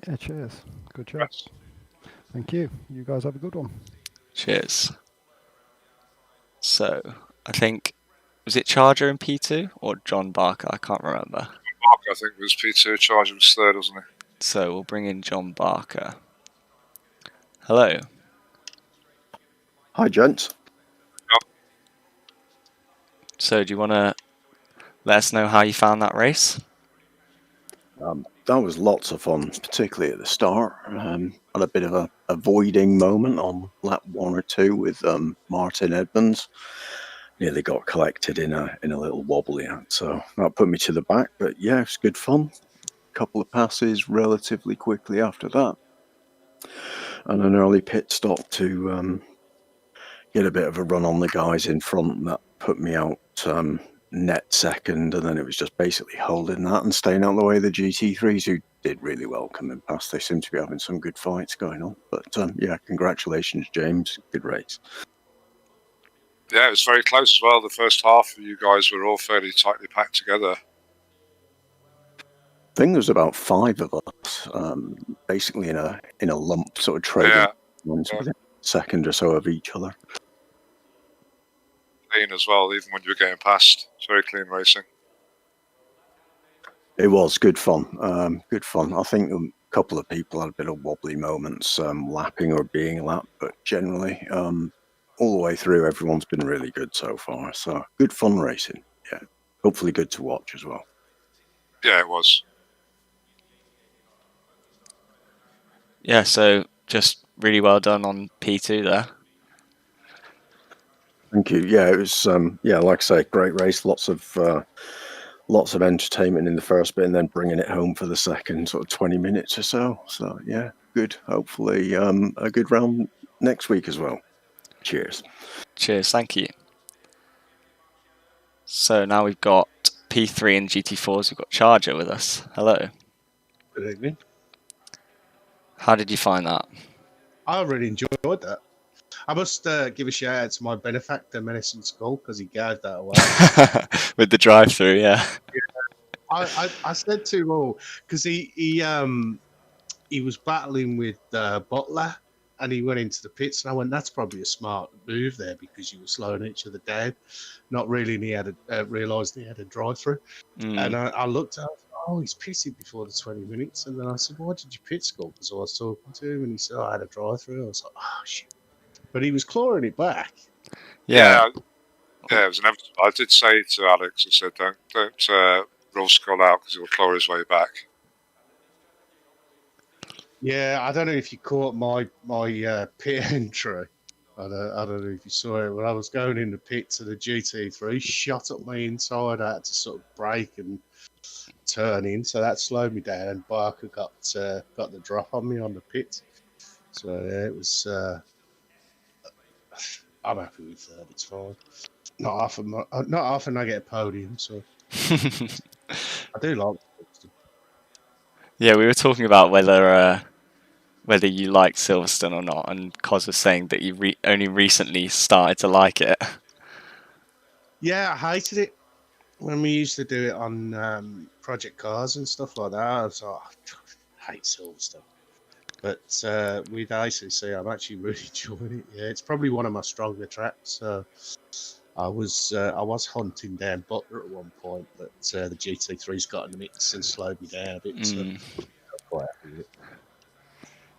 Yeah, cheers. Good job. Yes. Thank you. You guys have a good one. Cheers. So, I think, was it Charger in P2 or John Barker? I can't remember. Barker, I think, was P2. Charger was 3rd, wasn't he? So, we'll bring in John Barker. Hello. Hi, gents. Yep. So, do you want to let us know how you found that race? That was lots of fun, particularly at the start. Had a bit of a avoiding moment on lap 1 or 2 with Martin Edmonds. Nearly got collected in a little wobbly act, so that put me to the back. But yeah, it's good fun. Couple of passes relatively quickly after that, and an early pit stop to get a bit of a run on the guys in front. That put me out net second, and then it was just basically holding that and staying out of the way of the GT3s, who did really well coming past. They seem to be having some good fights going on. But yeah, congratulations, James. Good race. Yeah, it was very close as well. The first half, you guys were all fairly tightly packed together. I think there's about 5 of us, basically in a lump sort of trading. Yeah. second or so of each other. Clean as well, even when you were getting past. It's very clean racing. It was good fun. Good fun. I think a couple of people had a bit of wobbly moments lapping or being lapped, but generally, all the way through, everyone's been really good so far. So good fun racing. Yeah, hopefully good to watch as well. Yeah, it was. Yeah, so just really well done on P2 there. Thank you. Yeah, it was. Yeah, like I say, great race. Lots of entertainment in the first bit, and then bringing it home for the second sort of 20 minutes or so. So yeah, good. Hopefully, a good round next week as well. Cheers. Cheers, thank you. So now we've got P3 and GT4s. We've got Charger with us. Hello. Good evening. How did you find that? I really enjoyed that. I must give a shout out to my benefactor, Menacing Skull, because he gave that away. With the drive-through, yeah. I said to him all because he was battling with Butler, and he went into the pits, and I went, "That's probably a smart move there because you were slowing each other down." Not really, and he had realised he had a drive-through, and I looked at. Oh, he's pitted before the 20 minutes. And then I said, why did you pit, Skull? Because I was talking to him and he said, I had a drive-through. I was like, oh, shit. But he was clawing it back. Yeah. Yeah, it was inevitable. I did say to Alex, I said, don't roll Skull out because he'll claw his way back. Yeah, I don't know if you caught my pit entry. I don't know if you saw it. When I was going in the pit to the GT3, shot up my inside. I had to sort of brake and turn in, so that slowed me down. And Barker got the drop on me on the pit. So yeah, it was. I'm happy with that. It's fine. Not often I get a podium, so I do like it. Yeah, we were talking about whether you like Silverstone or not, and Cos was saying that you only recently started to like it. Yeah, I hated it when we used to do it on Project Cars and stuff like that. I was like, I hate Silverstone. But with ACC, I'm actually really enjoying it. Yeah, it's probably one of my stronger tracks. So I was hunting down Butler at one point, but the GT3's got in the mix and slowed me down a bit. So I'm quite happy with it.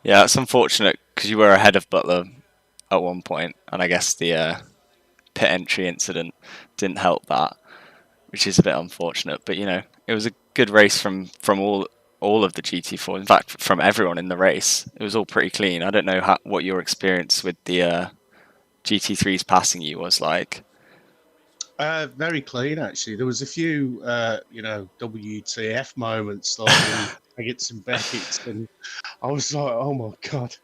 Yeah, it's unfortunate because you were ahead of Butler at one point, and I guess the pit entry incident didn't help that, which is a bit unfortunate. But you know, it was a good race from all of the GT4. In fact, from everyone in the race, it was all pretty clean. I don't know what your experience with the GT3s passing you was like. Very clean, actually. There was a few, WTF moments like Haggett's and Beckett's, and I was like, "Oh my god,"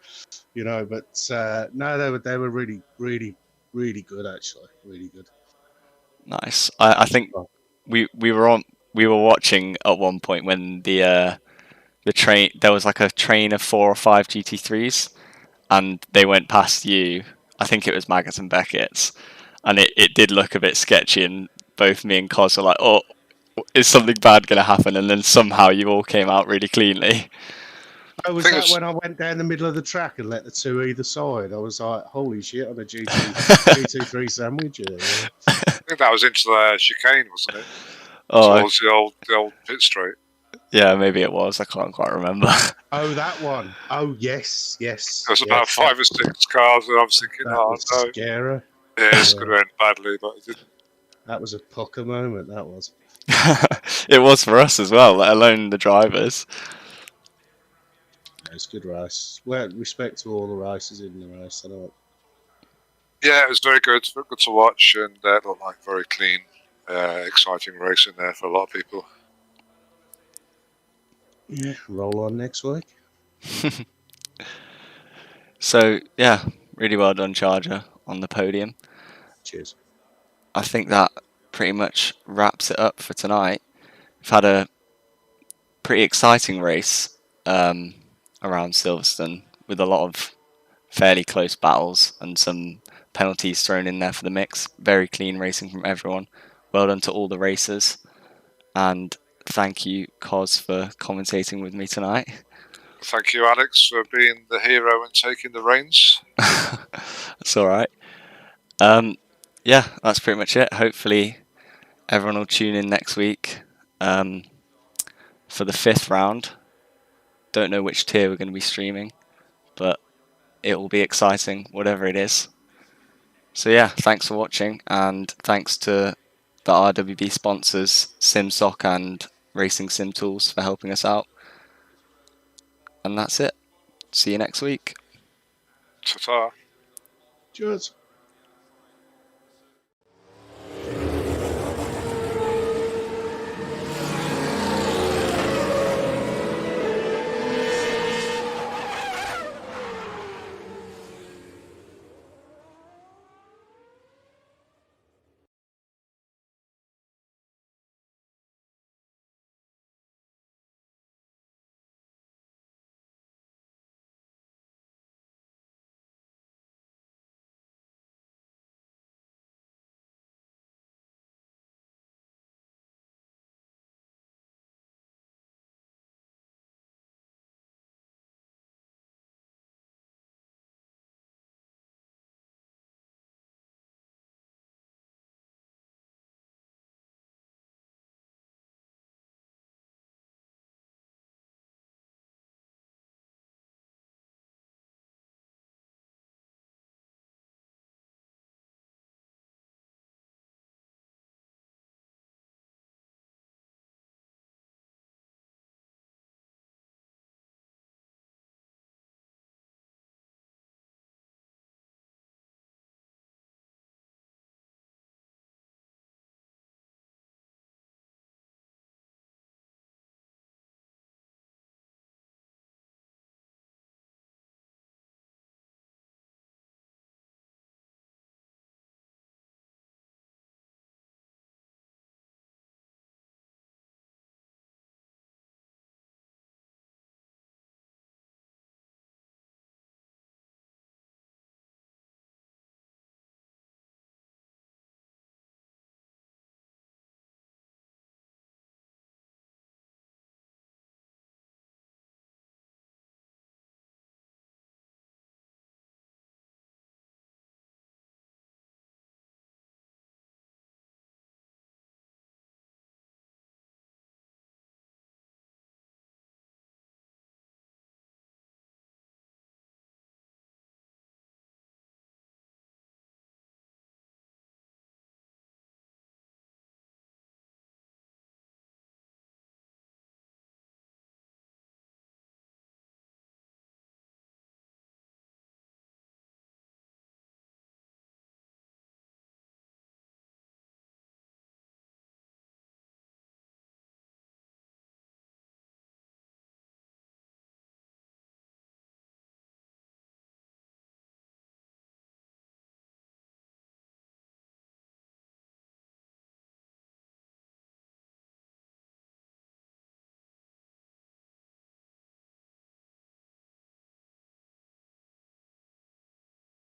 But no, they were really, really, really good, actually, really good. Nice. I think we were watching at one point when the train, there was like a train of 4 or 5 GT3s, and they went past you. I think it was Maggott and Beckett's. And it did look a bit sketchy, and both me and Cos were like, oh, is something bad going to happen? And then somehow you all came out really cleanly. Oh, was that when I went down the middle of the track and let the two either side? I was like, holy shit, on a GT3 sandwich. Yeah. I think that was into the chicane, wasn't it? Towards the old pit straight. Yeah, maybe it was. I can't quite remember. Oh, that one. Oh, yes. There was about 5 or 6 cars, and I was thinking, no. Scary. Yeah, it's going to end badly, but it didn't. That was a pucker moment, that was. It was for us as well, let alone the drivers. It's a good race. Well, respect to all the races in the race, I know. Yeah, it was very good. Very good to watch, and it looked like very clean, exciting racing there for a lot of people. Yeah, roll on next week. So, yeah, really well done, Charger, on the podium. Cheers. I think that pretty much wraps it up for tonight. We've had a pretty exciting race around Silverstone with a lot of fairly close battles and some penalties thrown in there for the mix. Very clean racing from everyone. Well done to all the racers. And thank you, Cos, for commentating with me tonight. Thank you, Alex, for being the hero and taking the reins. That's all right. Yeah, that's pretty much it. Hopefully, everyone will tune in next week for the 5th round. Don't know which tier we're going to be streaming, but it will be exciting, whatever it is. So yeah, thanks for watching, and thanks to the RWB sponsors, SimSock and Racing Sim Tools, for helping us out. And that's it. See you next week. Ta-ta. Cheers.